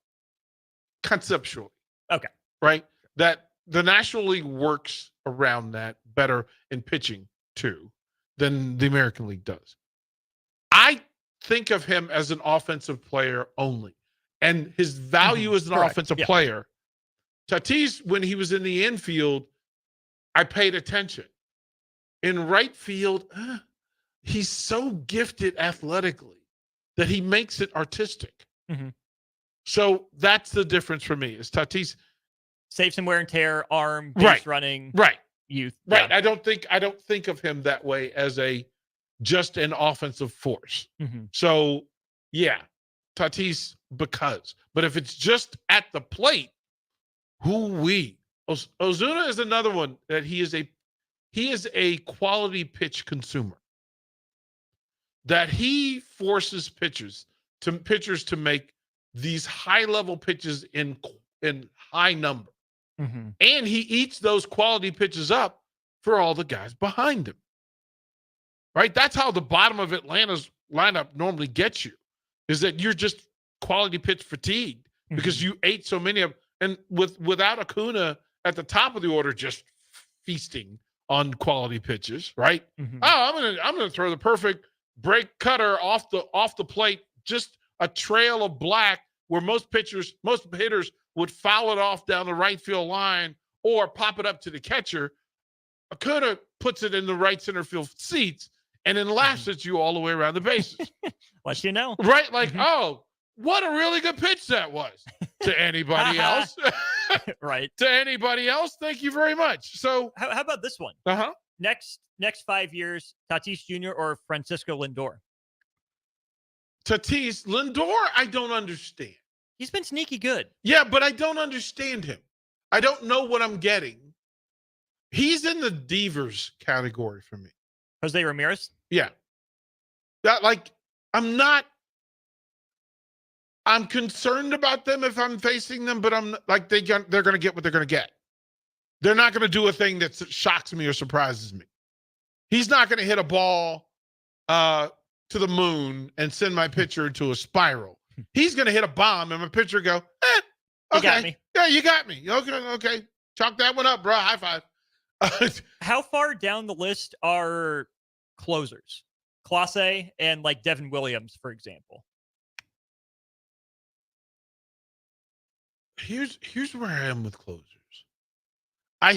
[SPEAKER 11] conceptually.
[SPEAKER 4] Okay.
[SPEAKER 11] Right? That the National League works around that better in pitching, too, than the American League does. I think of him as an offensive player only. And his value as an offensive player. Tatis, when he was in the infield, I paid attention. In right field, he's so gifted athletically that he makes it artistic. So that's the difference for me. Is Tatis
[SPEAKER 4] save some wear and tear, arm, base running, youth.
[SPEAKER 11] Right. Yeah. I don't think of him that way as just an offensive force. So yeah, Tatis but if it's just at the plate, Ozuna is another one that he is a quality pitch consumer. That he forces pitchers to make these high level pitches in high number. And he eats those quality pitches up for all the guys behind him. Right? That's how the bottom of Atlanta's lineup normally gets you, is that you're just quality pitch fatigued because you ate so many of, and without Acuna at the top of the order just feasting on quality pitches, right? I'm gonna throw the perfect break cutter off the plate, just a trail of black where most hitters would foul it off down the right field line or pop it up to the catcher. Acuna puts it in the right center field seats and then laughs at you all the way around the bases.
[SPEAKER 4] Let you know.
[SPEAKER 11] Right? Like, oh, what a really good pitch that was. To anybody else.
[SPEAKER 4] Right.
[SPEAKER 11] To anybody else, thank you very much. So
[SPEAKER 4] how about this one? Next 5 years, Tatis Jr. or Francisco Lindor?
[SPEAKER 11] Tatis. Lindor, I don't understand.
[SPEAKER 4] He's been sneaky good.
[SPEAKER 11] Yeah, but I don't understand him. I don't know what I'm getting. He's in the Devers category for me.
[SPEAKER 4] Jose Ramirez?
[SPEAKER 11] Yeah. I'm concerned about them if I'm facing them, but I'm like, they're going to get what they're going to get. They're not going to do a thing that shocks me or surprises me. He's not going to hit a ball to the moon and send my pitcher into a spiral. He's going to hit a bomb and my pitcher go, okay.
[SPEAKER 4] You got me.
[SPEAKER 11] Yeah, you got me. Okay. Chalk that one up, bro. High five.
[SPEAKER 4] How far down the list are closers? Clase and like Devin Williams, for example.
[SPEAKER 11] Here's where I am with closers. I'm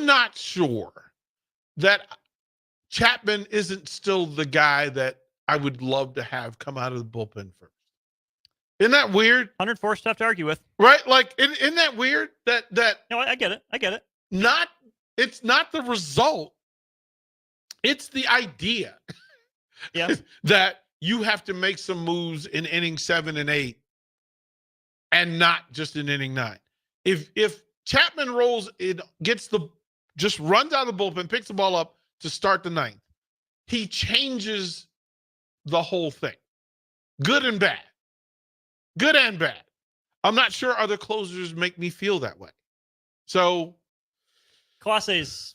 [SPEAKER 11] not sure that Chapman isn't still the guy that I would love to have come out of the bullpen first. Isn't that weird?
[SPEAKER 4] 104 stuff to argue with.
[SPEAKER 11] Right? Like, isn't that weird? That
[SPEAKER 4] No, I get it.
[SPEAKER 11] It's not the result. It's the idea.
[SPEAKER 4] Yeah.
[SPEAKER 11] That you have to make some moves in inning 7 and 8 and not just in inning 9. If Chapman rolls it, just runs out of the bullpen, picks the ball up to start the 9th, he changes the whole thing. Good and bad. Good and bad. I'm not sure other closers make me feel that way. So
[SPEAKER 4] Clase's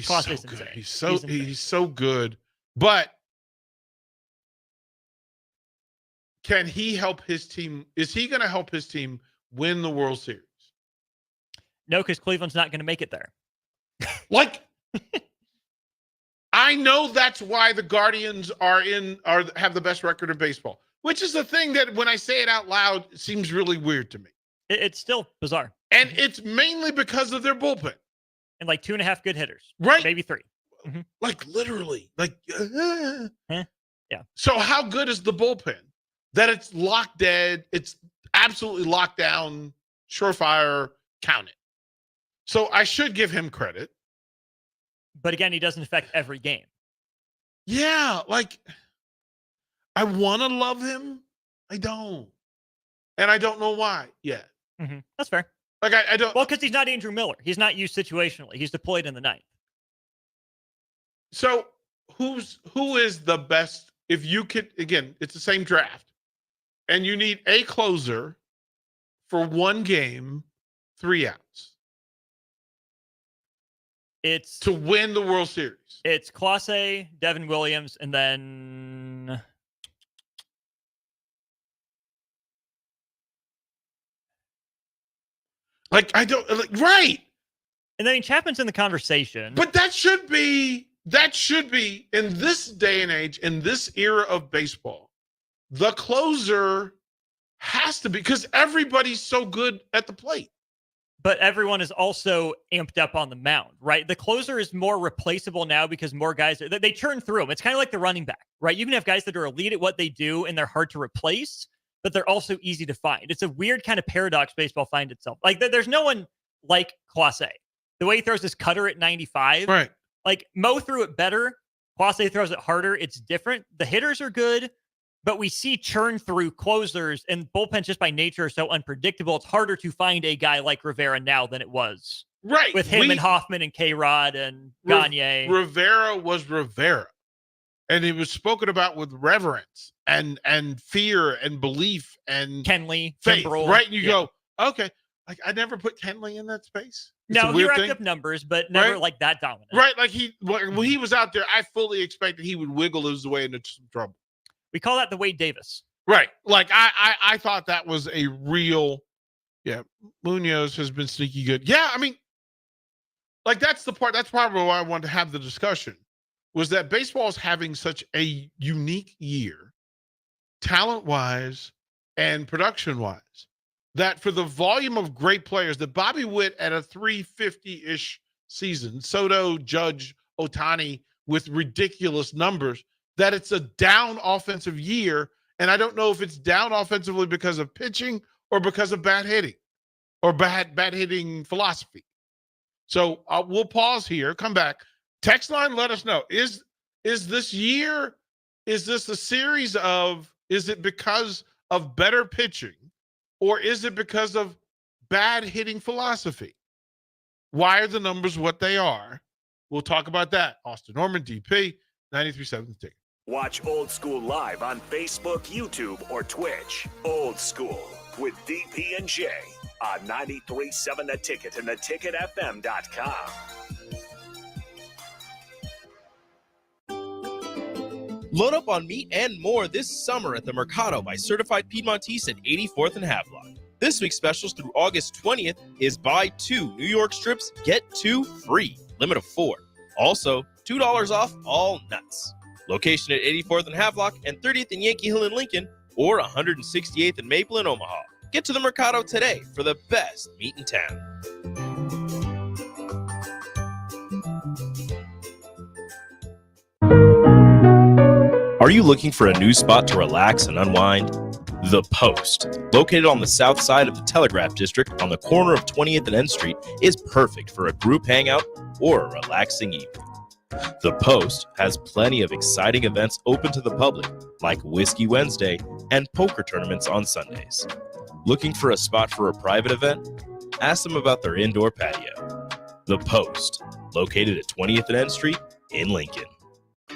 [SPEAKER 11] so good. He's so good. But can he help his team? Is he going to help his team win the World Series?
[SPEAKER 4] No, because Cleveland's not going to make it there.
[SPEAKER 11] Like, I know that's why the Guardians have the best record in baseball, which is a thing that when I say it out loud, it seems really weird to me.
[SPEAKER 4] It's still bizarre.
[SPEAKER 11] And it's mainly because of their bullpen.
[SPEAKER 4] And like 2.5 good hitters.
[SPEAKER 11] Right.
[SPEAKER 4] Maybe 3. Mm-hmm.
[SPEAKER 11] Like literally. Like,
[SPEAKER 4] Yeah.
[SPEAKER 11] So how good is the bullpen? That it's locked dead. It's absolutely locked down, surefire, count it. So I should give him credit.
[SPEAKER 4] But again, he doesn't affect every game.
[SPEAKER 11] Yeah, like I want to love him. I don't. And I don't know why yet.
[SPEAKER 4] Mm-hmm. That's fair.
[SPEAKER 11] Like I don't.
[SPEAKER 4] Well, because he's not Andrew Miller. He's not used situationally. He's deployed in the 9th.
[SPEAKER 11] So who is the best? If you could, again, it's the same draft, and you need a closer for one game, 3 outs.
[SPEAKER 4] It's
[SPEAKER 11] to win the World Series.
[SPEAKER 4] It's Clase, Devin Williams, and then
[SPEAKER 11] like I don't like right.
[SPEAKER 4] And then Chapman's in the conversation.
[SPEAKER 11] But that should be in this day and age, in this era of baseball, the closer has to be, because everybody's so good at the plate.
[SPEAKER 4] But everyone is also amped up on the mound, right? The closer is more replaceable now because more guys, they churn through them. It's kind of like the running back, right? You can have guys that are elite at what they do and they're hard to replace, but they're also easy to find. It's a weird kind of paradox baseball finds itself. Like there's no one like Clase. The way he throws his cutter at 95.
[SPEAKER 11] Right.
[SPEAKER 4] Like Mo threw it better. Clase throws it harder. It's different. The hitters are good. But we see churn through closers, and bullpens just by nature are so unpredictable. It's harder to find a guy like Rivera now than it was.
[SPEAKER 11] Right.
[SPEAKER 4] With him and Hoffman and K-Rod and Gagne.
[SPEAKER 11] Rivera was Rivera. And he was spoken about with reverence and fear and belief and
[SPEAKER 4] Kenley,
[SPEAKER 11] faith.
[SPEAKER 4] Kimbrel,
[SPEAKER 11] right? And you go, okay. Like I never put Kenley in that space.
[SPEAKER 4] No, he racked up numbers, but never like that dominant.
[SPEAKER 11] Right. Like when he was out there, I fully expected he would wiggle his way into some trouble.
[SPEAKER 4] We call that the Wade Davis.
[SPEAKER 11] Right. Like I thought that was a real, Munoz has been sneaky good. Yeah. I mean, like that's probably why I wanted to have the discussion, was that baseball is having such a unique year, talent-wise and production-wise, that for the volume of great players, that Bobby Witt at a 350-ish season, Soto, Judge, Ohtani with ridiculous numbers, that it's a down offensive year. And I don't know if it's down offensively because of pitching or because of bad hitting or bad hitting philosophy. So we'll pause here, come back. Text line, let us know. Is this year, is this a series of, is it because of better pitching or is it because of bad hitting philosophy? Why are the numbers what they are? We'll talk about that. Austin Norman, DP, 93.7 The Ticket.
[SPEAKER 8] Watch Old School live on Facebook, YouTube, or Twitch. Old School with DP and J on 93.7 The Ticket and theticketfm.com.
[SPEAKER 5] Load up on meat and more this summer at the Mercado by Certified Piedmontese at 84th and Havelock. This week's specials through August 20th is buy 2 New York strips, get 2 free. Limit of 4. Also, $2 off all nuts. Location at 84th and Havelock and 30th and Yankee Hill in Lincoln, or 168th and Maple in Omaha. Get to the Mercado today for the best meat in town. Are you looking for a new spot to relax and unwind? The Post, located on the south side of the Telegraph District on the corner of 20th and N Street, is perfect for a group hangout or a relaxing evening. The Post has plenty of exciting events open to the public, like Whiskey Wednesday and poker tournaments on Sundays. Looking for a spot for a private event? Ask them about their indoor patio. The Post, located at 20th and N Street in Lincoln.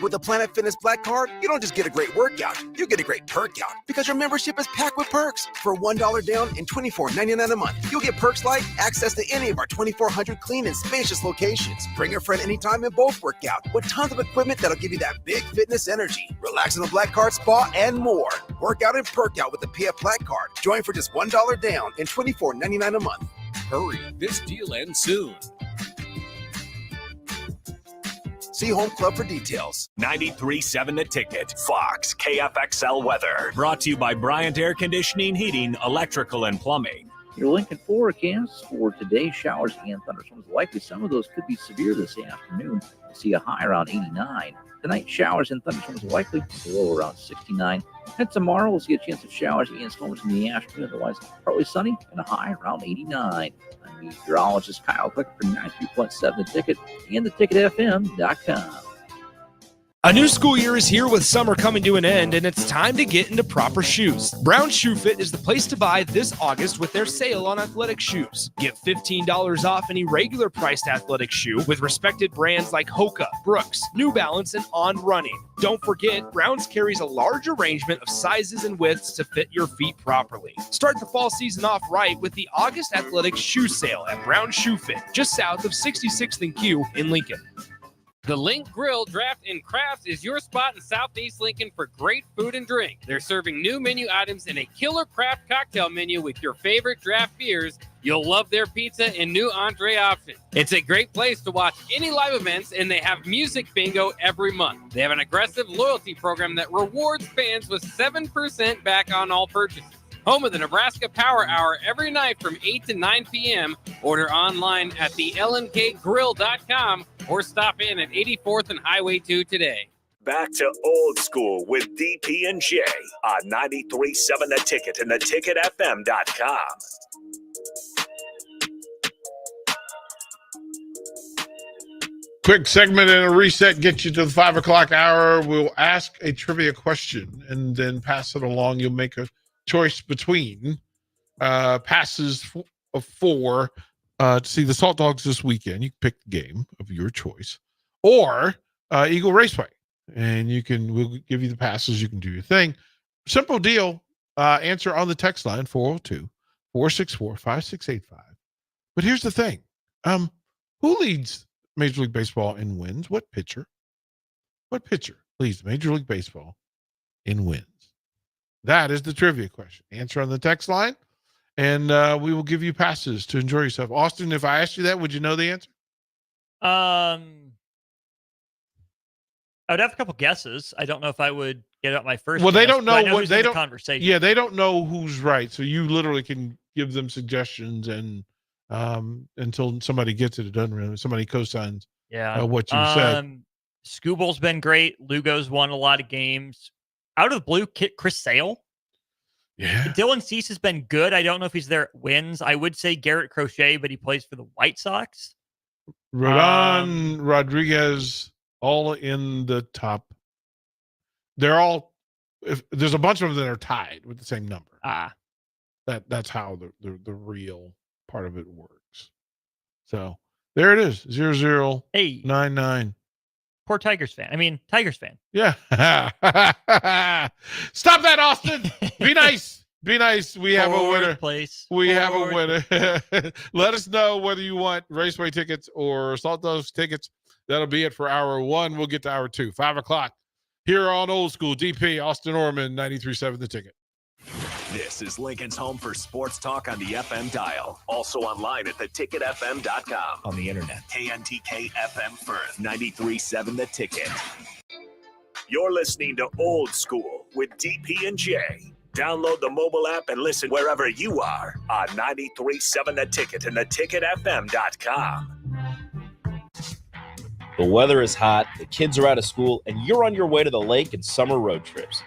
[SPEAKER 18] With the Planet Fitness Black Card, you don't just get a great workout, you get a great perk out because your membership is packed with perks. For $1 down and $24.99 a month, you'll get perks like access to any of our 2,400 clean and spacious locations. Bring a friend anytime and both work out with tons of equipment that'll give you that big fitness energy. Relax in the Black Card spa and more. Work out and perk out with the PF Black Card. Join for just $1 down and $24.99 a month. Hurry, this deal ends soon. See Home Club for details.
[SPEAKER 8] 93.7 The Ticket. Fox KFXL weather. Brought to you by Bryant Air Conditioning, Heating, Electrical, and Plumbing.
[SPEAKER 15] Your Lincoln forecast for today, showers and thunderstorms. Likely some of those could be severe this afternoon. We'll see a high around 89. Tonight, showers and thunderstorms likely, with a low around 69. And tomorrow, we'll see a chance of showers and storms in the afternoon. Otherwise, partly sunny and a high around 89. I'm meteorologist Kyle Click for 93.7 The Ticket and theticketfm.com.
[SPEAKER 19] A new school year is here with summer coming to an end, and it's time to get into proper shoes. Brown Shoe Fit is the place to buy this August with their sale on athletic shoes. Get $15 off any regular priced athletic shoe with respected brands like Hoka, Brooks, New Balance, and On Running. Don't forget, Browns carries a large arrangement of sizes and widths to fit your feet properly. Start the fall season off right with the August athletic shoe sale at Brown Shoe Fit, just south of 66th and Q in Lincoln.
[SPEAKER 14] The Link Grill Draft and Crafts is your spot in Southeast Lincoln for great food and drink. They're serving new menu items and a killer craft cocktail menu with your favorite draft beers. You'll love their pizza and new entree options. It's a great place to watch any live events, and they have music bingo every month. They have an aggressive loyalty program that rewards fans with 7% back on all purchases. Home of the Nebraska Power Hour every night from 8 to 9 p.m. Order online at thelnkgrill.com or stop in at 84th and Highway 2 today.
[SPEAKER 8] Back to old school with DP and J on 93.7 The Ticket and theticketfm.com.
[SPEAKER 11] Quick segment and a reset gets you to the 5 o'clock hour. We'll ask a trivia question and then pass it along. You'll make a choice between passes of 4 to see the Salt Dogs this weekend. You can pick the game of your choice, or Eagle Raceway, and we'll give you the passes. You can do your thing. Simple deal. Answer on the text line 402-464-5685. But here's the thing: who leads Major League Baseball in wins? What pitcher leads Major League Baseball in wins? That is the trivia question. Answer on the text line, and we will give you passes to enjoy yourself. Austin, if I asked you that, would you know the answer?
[SPEAKER 4] I would have a couple guesses. I don't know if I would get out my first.
[SPEAKER 11] Well, they
[SPEAKER 4] guess,
[SPEAKER 11] don't know
[SPEAKER 4] what they don't. Conversation.
[SPEAKER 11] Yeah, they don't know who's right. So you literally can give them suggestions, and until somebody gets it done, really, somebody co-signs.
[SPEAKER 4] Yeah,
[SPEAKER 11] what you said.
[SPEAKER 4] Scooble's been great. Lugo's won a lot of games. Out of the blue, Chris Sale.
[SPEAKER 11] Yeah.
[SPEAKER 4] Dylan Cease has been good. I don't know if he's there at wins. I would say Garrett Crochet, but he plays for the White Sox.
[SPEAKER 11] Rodon, Rodriguez, all in the top. They're all. There's a bunch of them that are tied with the same number. That's how the real part of it works. So there it is. 0099.
[SPEAKER 4] Poor Tigers fan. Tigers fan.
[SPEAKER 11] Yeah. Stop that, Austin. Be nice. Be nice. We have a winner. We have a winner. Let us know whether you want Raceway tickets or Salt Dogs tickets. That'll be it for hour 1. We'll get to hour 2. 5 o'clock here on Old School. DP, Austin Orman, 93.7 The Ticket.
[SPEAKER 8] This is Lincoln's home for sports talk on the FM dial. Also online at theticketfm.com. On the internet, KNTK FM Firth, 93.7 The Ticket. You're listening to Old School with DP and J. Download the mobile app and listen wherever you are on 93.7 The Ticket and theticketfm.com.
[SPEAKER 5] The weather is hot, the kids are out of school, and you're on your way to the lake and summer road trips.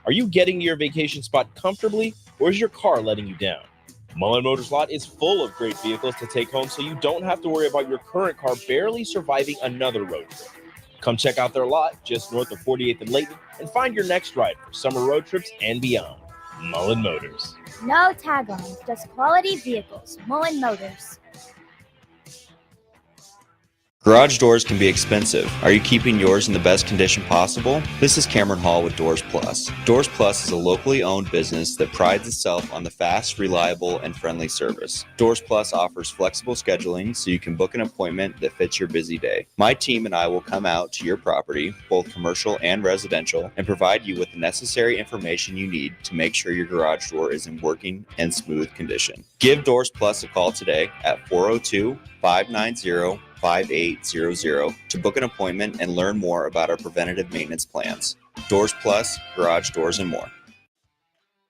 [SPEAKER 5] Are you getting to your vacation spot comfortably, or is your car letting you down? Mullen Motors Lot is full of great vehicles to take home, so you don't have to worry about your current car barely surviving another road trip. Come check out their lot just north of 48th and Layton and find your next ride for summer road trips and beyond. Mullen Motors.
[SPEAKER 20] No tag-ons, just quality vehicles. Mullen Motors.
[SPEAKER 21] Garage doors can be expensive. Are you keeping yours in the best condition possible? This is Cameron Hall with Doors Plus. Doors Plus is a locally owned business that prides itself on the fast, reliable, and friendly service. Doors Plus offers flexible scheduling so you can book an appointment that fits your busy day. My team and I will come out to your property, both commercial and residential, and provide you with the necessary information you need to make sure your garage door is in working and smooth condition. Give Doors Plus a call today at 402-590-5800 to book an appointment and learn more about our preventative maintenance plans. Doors Plus, garage doors, and more.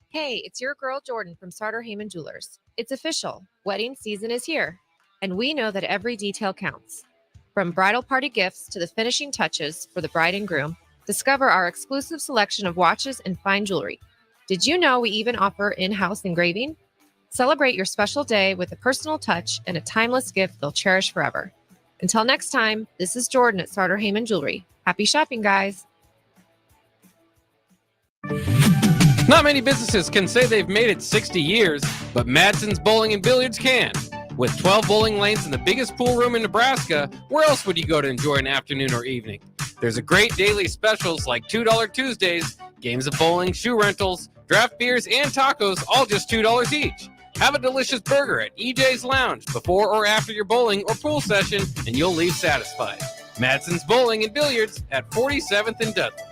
[SPEAKER 1] Hey, it's your girl Jordan from Sartor Heyman Jewelers. It's official. Wedding season is here, and we know that every detail counts. From bridal party gifts to the finishing touches for the bride and groom, discover our exclusive selection of watches and fine jewelry. Did you know we even offer in-house engraving? Celebrate your special day with a personal touch and a timeless gift they'll cherish forever. Until next time, this is Jordan at Sartor Heyman Jewelry. Happy shopping, guys.
[SPEAKER 14] Not many businesses can say they've made it 60 years, but Madsen's Bowling and Billiards can. With 12 bowling lanes and the biggest pool room in Nebraska, where else would you go to enjoy an afternoon or evening? There's a great daily specials like $2 Tuesdays, games of bowling, shoe rentals, draft beers, and tacos, all just $2 each. Have a delicious burger at EJ's Lounge before or after your bowling or pool session, and you'll leave satisfied. Madsen's Bowling and Billiards at 47th and Dudley.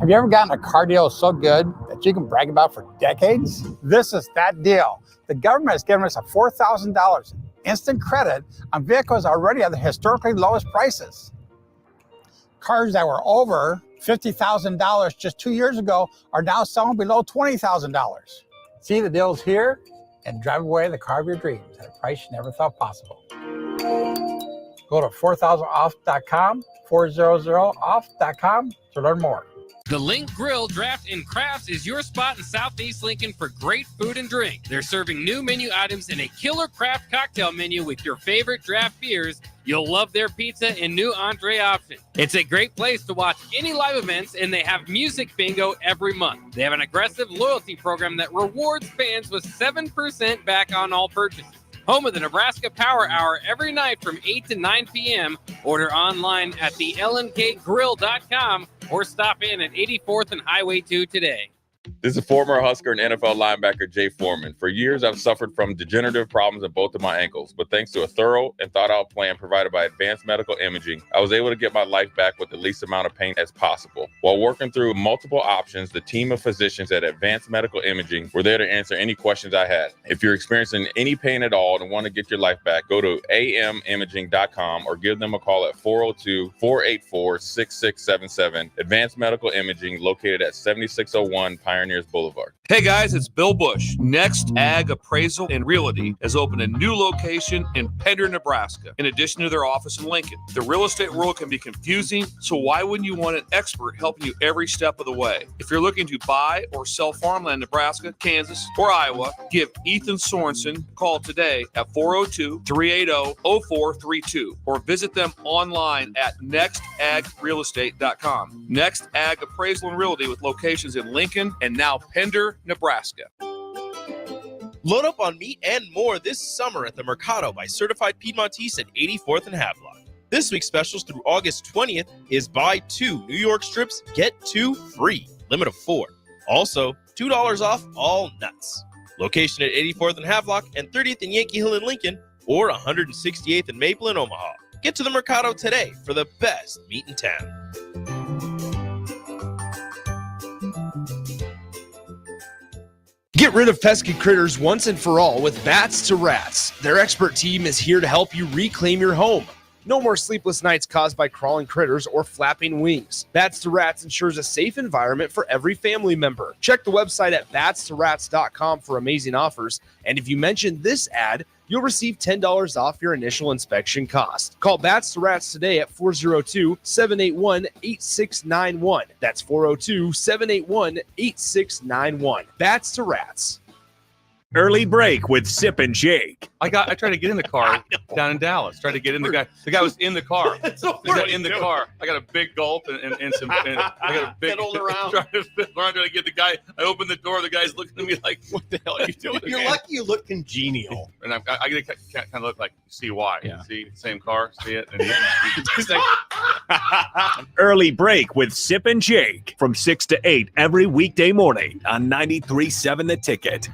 [SPEAKER 22] Have you ever gotten a car deal so good that you can brag about for decades? This is that deal. The government has given us a $4,000 instant credit on vehicles already at the historically lowest prices. Cars that were over $50,000 just 2 years ago are now selling below $20,000. See the deals here and drive away the car of your dreams at a price you never thought possible. Go to 4000off.com, 400off.com to learn more.
[SPEAKER 14] The Link Grill, Draft, and Crafts is your spot in Southeast Lincoln for great food and drink. They're serving new menu items and a killer craft cocktail menu with your favorite draft beers. You'll love their pizza and new entree option. It's a great place to watch any live events, and they have music bingo every month. They have an aggressive loyalty program that rewards fans with 7% back on all purchases. Home of the Nebraska Power Hour every night from 8 to 9 p.m. Order online at thelnkgrill.com or stop in at 84th and Highway 2 today.
[SPEAKER 17] This is former Husker and NFL linebacker Jay Foreman. For years, I've suffered from degenerative problems in both of my ankles, but thanks to a thorough and thought-out plan provided by Advanced Medical Imaging, I was able to get my life back with the least amount of pain as possible. While working through multiple options, the team of physicians at Advanced Medical Imaging were there to answer any questions I had. If you're experiencing any pain at all and want to get your life back, go to amimaging.com or give them a call at 402-484-6677. Advanced Medical Imaging, located at 7601 Pioneers Boulevard.
[SPEAKER 6] Hey guys, it's Bill Bush. Next Ag Appraisal and Realty has opened a new location in Pender, Nebraska, in addition to their office in Lincoln. The real estate world can be confusing, so why wouldn't you want an expert helping you every step of the way? If you're looking to buy or sell farmland in Nebraska, Kansas, or Iowa, give Ethan Sorensen a call today at 402-380-0432 or visit them online at nextagrealestate.com. Next Ag Appraisal and Realty with locations in Lincoln and now Pender, Nebraska.
[SPEAKER 5] Load up on meat and more this summer at the Mercado by Certified Piedmontese at 84th and Havelock. This week's specials through August 20th is buy 2 New York strips, get 2 free, limit of 4. Also, $2 off all nuts. Location at 84th and Havelock and 30th and Yankee Hill in Lincoln, or 168th and Maple in Omaha. Get to the Mercado today for the best meat in town.
[SPEAKER 19] Get rid of pesky critters once and for all with Bats to Rats. Their expert team is here to help you reclaim your home. No more sleepless nights caused by crawling critters or flapping wings. Bats to Rats ensures a safe environment for every family member. Check the website at batstorats.com for amazing offers. And if you mention this ad, you'll receive $10 off your initial inspection cost. Call Bats to Rats today at 402-781-8691. That's 402-781-8691. Bats to Rats.
[SPEAKER 8] Early break with Sip and Jake.
[SPEAKER 6] I tried to get in the car down in Dallas. Tried to get in the guy. The guy was in the car. In the car. I got a big gulp and some. And I got a big. Trying to get the guy. I opened the door. The guy's looking at me like, "What the hell are you doing?"
[SPEAKER 2] You're lucky you look congenial.
[SPEAKER 6] And I kind of look like, see why?
[SPEAKER 2] Yeah.
[SPEAKER 6] See, same car. See it. And
[SPEAKER 8] Early break with Sip and Jake from 6 to 8 every weekday morning on 93.7 The Ticket.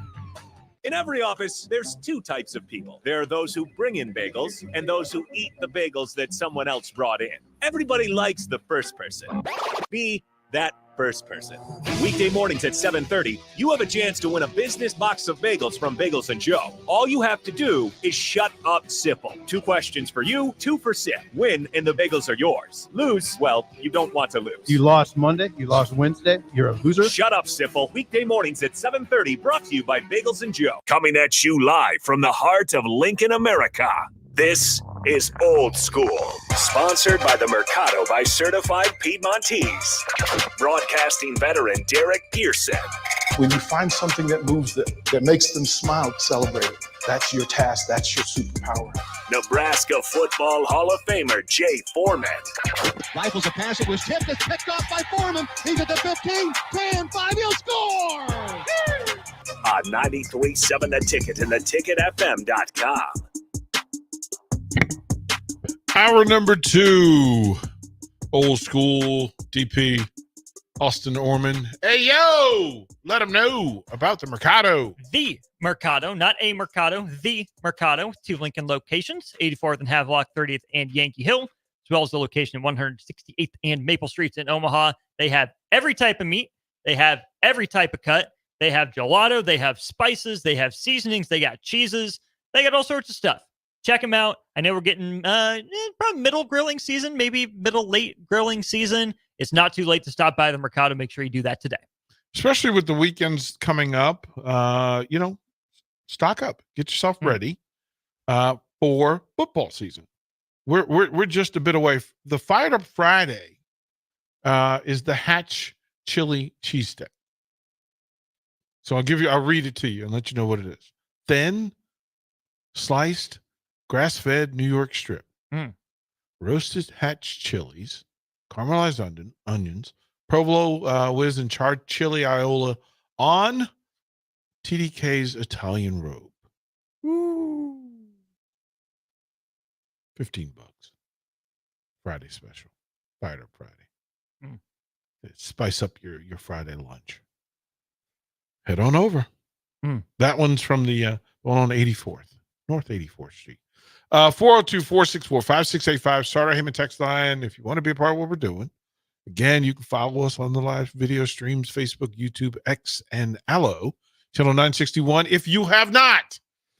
[SPEAKER 8] In every office, there's two types of people. There are those who bring in bagels and those who eat the bagels that someone else brought in. Everybody likes the first person. Be that first person. Weekday mornings at 7:30, you have a chance to win a business box of bagels from Bagels & Joe. All you have to do is shut up, Sipple. 2 questions for you, 2 for Sip. Win and the bagels are yours. Lose, well, you don't want to lose.
[SPEAKER 3] You lost Monday, you lost Wednesday, you're a loser.
[SPEAKER 8] Shut up, Sipple. Weekday mornings at 7:30, brought to you by Bagels & Joe. Coming at you live from the heart of Lincoln, America. This is Old School, sponsored by the Mercado by Certified Piedmontese. Broadcasting veteran Derek Pearson.
[SPEAKER 9] When you find something that moves them, that makes them smile, celebrate it. That's your task. That's your superpower.
[SPEAKER 8] Nebraska Football Hall of Famer Jay Foreman.
[SPEAKER 10] Rifles a pass. It was tipped. It's picked off by Foreman. He's at the 15, 10, 5. He'll score!
[SPEAKER 8] On 93.7 The Ticket and theticketfm.com.
[SPEAKER 11] Hour number 2, Old School, DP, Austin Orman. Hey, yo, let them know about the Mercado.
[SPEAKER 4] The Mercado, not a Mercado, the Mercado. 2 Lincoln locations, 84th and Havelock, 30th and Yankee Hill, as well as the location 168th and Maple Streets in Omaha. They have every type of meat. They have every type of cut. They have gelato. They have spices. They have seasonings. They got cheeses. They got all sorts of stuff. Check them out. I know we're getting probably middle grilling season, maybe late grilling season. It's not too late to stop by the Mercado. Make sure you do that today.
[SPEAKER 11] Especially with the weekends coming up, stock up. Get yourself ready for football season. We're just a bit away. The Fired Up Friday is the Hatch Chili Cheese Steak. So I'll read it to you and let you know what it is. Thin, sliced, grass-fed New York strip, roasted Hatch chilies, caramelized onions, provolone whiz and charred chili aioli on TDK's Italian robe. Woo. $15. Friday special. Fired Up Friday. Spice up your Friday lunch. Head on over. That one's from the one on 84th, North 84th Street. 402-464-5685. Start our Heyman text line if you want to be a part of what we're doing. Again, you can follow us on the live video streams, Facebook, YouTube, X, and Allo, channel 961. If you have not,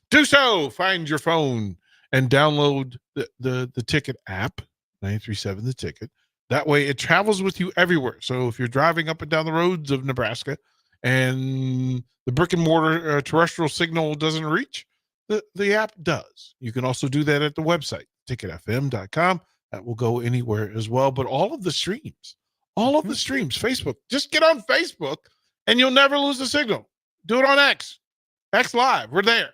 [SPEAKER 11] do so. Find your phone and download the Ticket app, 93.7 The Ticket. That way it travels with you everywhere. So if you're driving up and down the roads of Nebraska and the brick and mortar terrestrial signal doesn't reach, the app does. You can also do that at the website, ticketfm.com. That will go anywhere as well. But all of the streams, Facebook, just get on Facebook and you'll never lose the signal. Do it on X Live. We're there.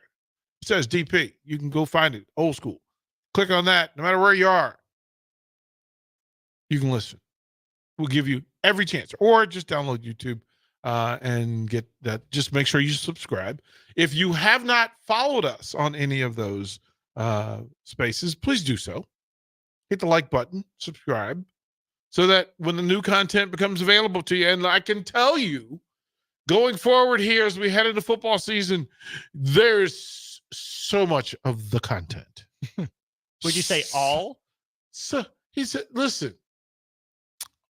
[SPEAKER 11] It says DP. You can go find it. Old School. Click on that. No matter where you are, you can listen. We'll give you every chance. Or just download YouTube and get that. Just make sure you subscribe. If you have not followed us on any of those spaces, please do so. Hit the like button, subscribe, so that when the new content becomes available to you, and I can tell you, going forward here as we head into football season, there's so much of the content.
[SPEAKER 4] Would you say all?
[SPEAKER 11] So he said, listen,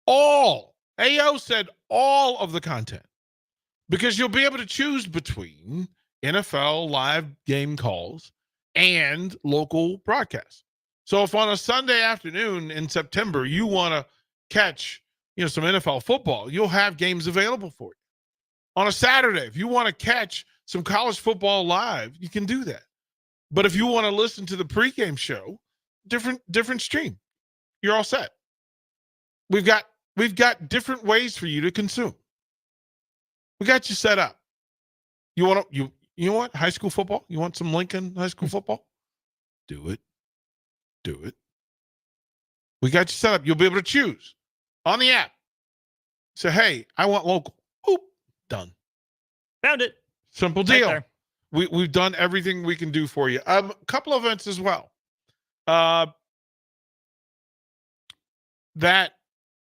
[SPEAKER 11] all. AO said all of the content. because you'll be able to choose between NFL live game calls and local broadcasts. So if on a Sunday afternoon in September you want to catch, some NFL football, you'll have games available for you. On a Saturday, if you want to catch some college football live, you can do that. But if you want to listen to the pregame show, different stream. You're all set. We've got different ways for you to consume. We got you set up. You know what? High school football? You want some Lincoln high school football? Do it. We got you set up. You'll be able to choose on the app. Say, hey, I want local. Boop. Done.
[SPEAKER 4] Found it.
[SPEAKER 11] Simple
[SPEAKER 4] Right
[SPEAKER 11] deal.
[SPEAKER 4] there.
[SPEAKER 11] We've done everything we can do for you. A couple of events as well. That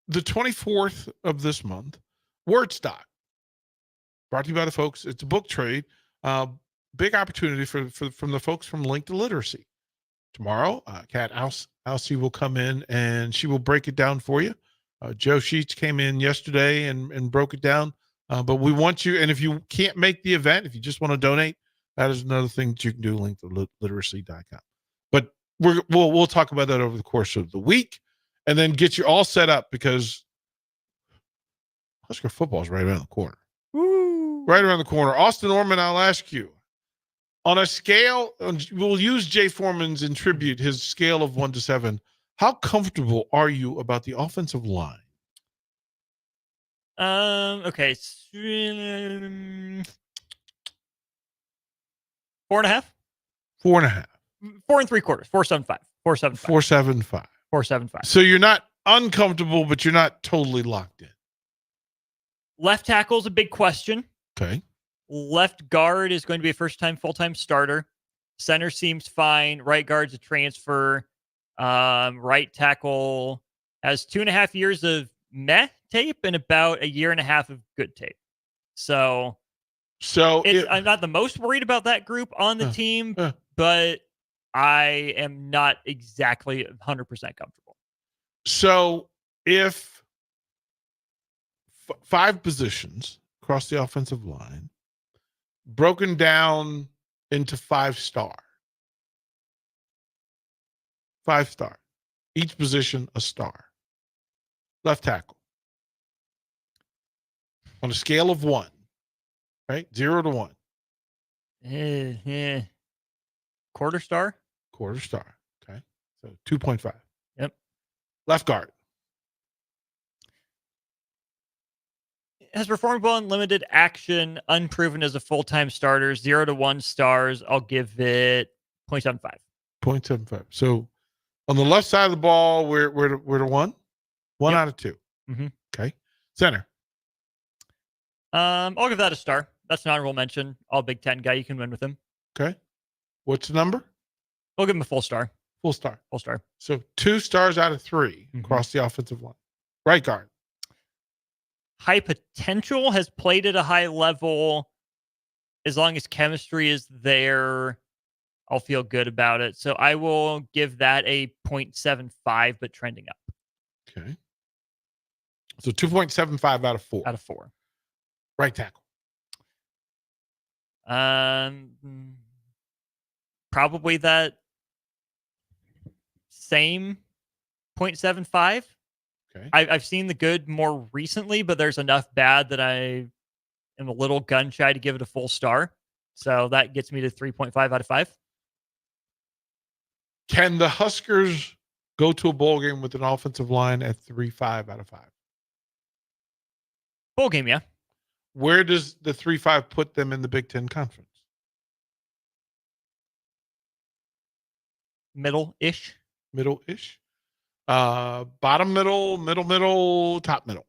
[SPEAKER 11] the 24th of this month, Wordstock, brought to you by the folks. It's a book trade. Big opportunity from the folks from Link to Literacy. Tomorrow, Kat Alcee will come in and she will break it down for you. Joe Sheets came in yesterday and broke it down. But we want you, and if you can't make the event, if you just want to donate, that is another thing that you can do, link to literacy.com. But we'll talk about that over the course of the week and then get you all set up because Husker football is right around the corner.
[SPEAKER 4] Woo.
[SPEAKER 11] Right around the corner. Austin Orman, I'll ask you, on a scale, we'll use Jay Foreman's in tribute, his scale of 1 to 7. How comfortable are you about the offensive line?
[SPEAKER 4] Okay. 4.5.
[SPEAKER 11] 4.5.
[SPEAKER 4] 4 3/4. 4.75. 4.75.
[SPEAKER 11] 4.75.
[SPEAKER 4] 4.75.
[SPEAKER 11] So you're not uncomfortable, but you're not totally locked in.
[SPEAKER 4] Left tackle is a big question.
[SPEAKER 11] Okay.
[SPEAKER 4] Left guard is going to be a first-time full-time starter. Center seems fine. Right guard's a transfer. Right tackle has 2.5 years of meh tape and about 1.5 years of good tape. So I'm not the most worried about that group on the team, but I am not exactly 100% comfortable.
[SPEAKER 11] So if 5 positions across the offensive line broken down into 5-star. 5-star. Each position a star. Left tackle. On a scale of 1, right? 0 to 1.
[SPEAKER 4] Quarter star?
[SPEAKER 11] Quarter star. Okay. So 2.5.
[SPEAKER 4] Yep.
[SPEAKER 11] Left guard.
[SPEAKER 4] Has performed well in limited action, unproven as a full-time starter, 0 to 1 stars. I'll give it 0.75.
[SPEAKER 11] 0.75. So on the left side of the ball, we're to 1? 1 out of 2.
[SPEAKER 4] Mm-hmm.
[SPEAKER 11] Okay. Center.
[SPEAKER 4] I'll give that a star. That's an honorable mention. All Big Ten guy. You can win with him.
[SPEAKER 11] Okay. What's the number?
[SPEAKER 4] We'll give him a full star.
[SPEAKER 11] Full star.
[SPEAKER 4] Full star.
[SPEAKER 11] So 2 stars out of 3 across the offensive line. Right guard.
[SPEAKER 4] High potential, has played at a high level. As long as chemistry is there, I'll feel good about it. So I will give that a 0.75, but trending up.
[SPEAKER 11] Okay. So 2.75 out of 4.
[SPEAKER 4] Out of 4.
[SPEAKER 11] Right tackle.
[SPEAKER 4] Probably that same 0.75.
[SPEAKER 11] Okay.
[SPEAKER 4] I've seen the good more recently, but there's enough bad that I am a little gun shy to give it a full star. So that gets me to 3.5 out of 5.
[SPEAKER 11] Can the Huskers go to a bowl game with an offensive line at 3.5 out of 5?
[SPEAKER 4] Bowl game, yeah.
[SPEAKER 11] Where does the 3.5 put them in the Big Ten Conference?
[SPEAKER 4] Middle-ish.
[SPEAKER 11] Middle-ish. Bottom middle, top middle.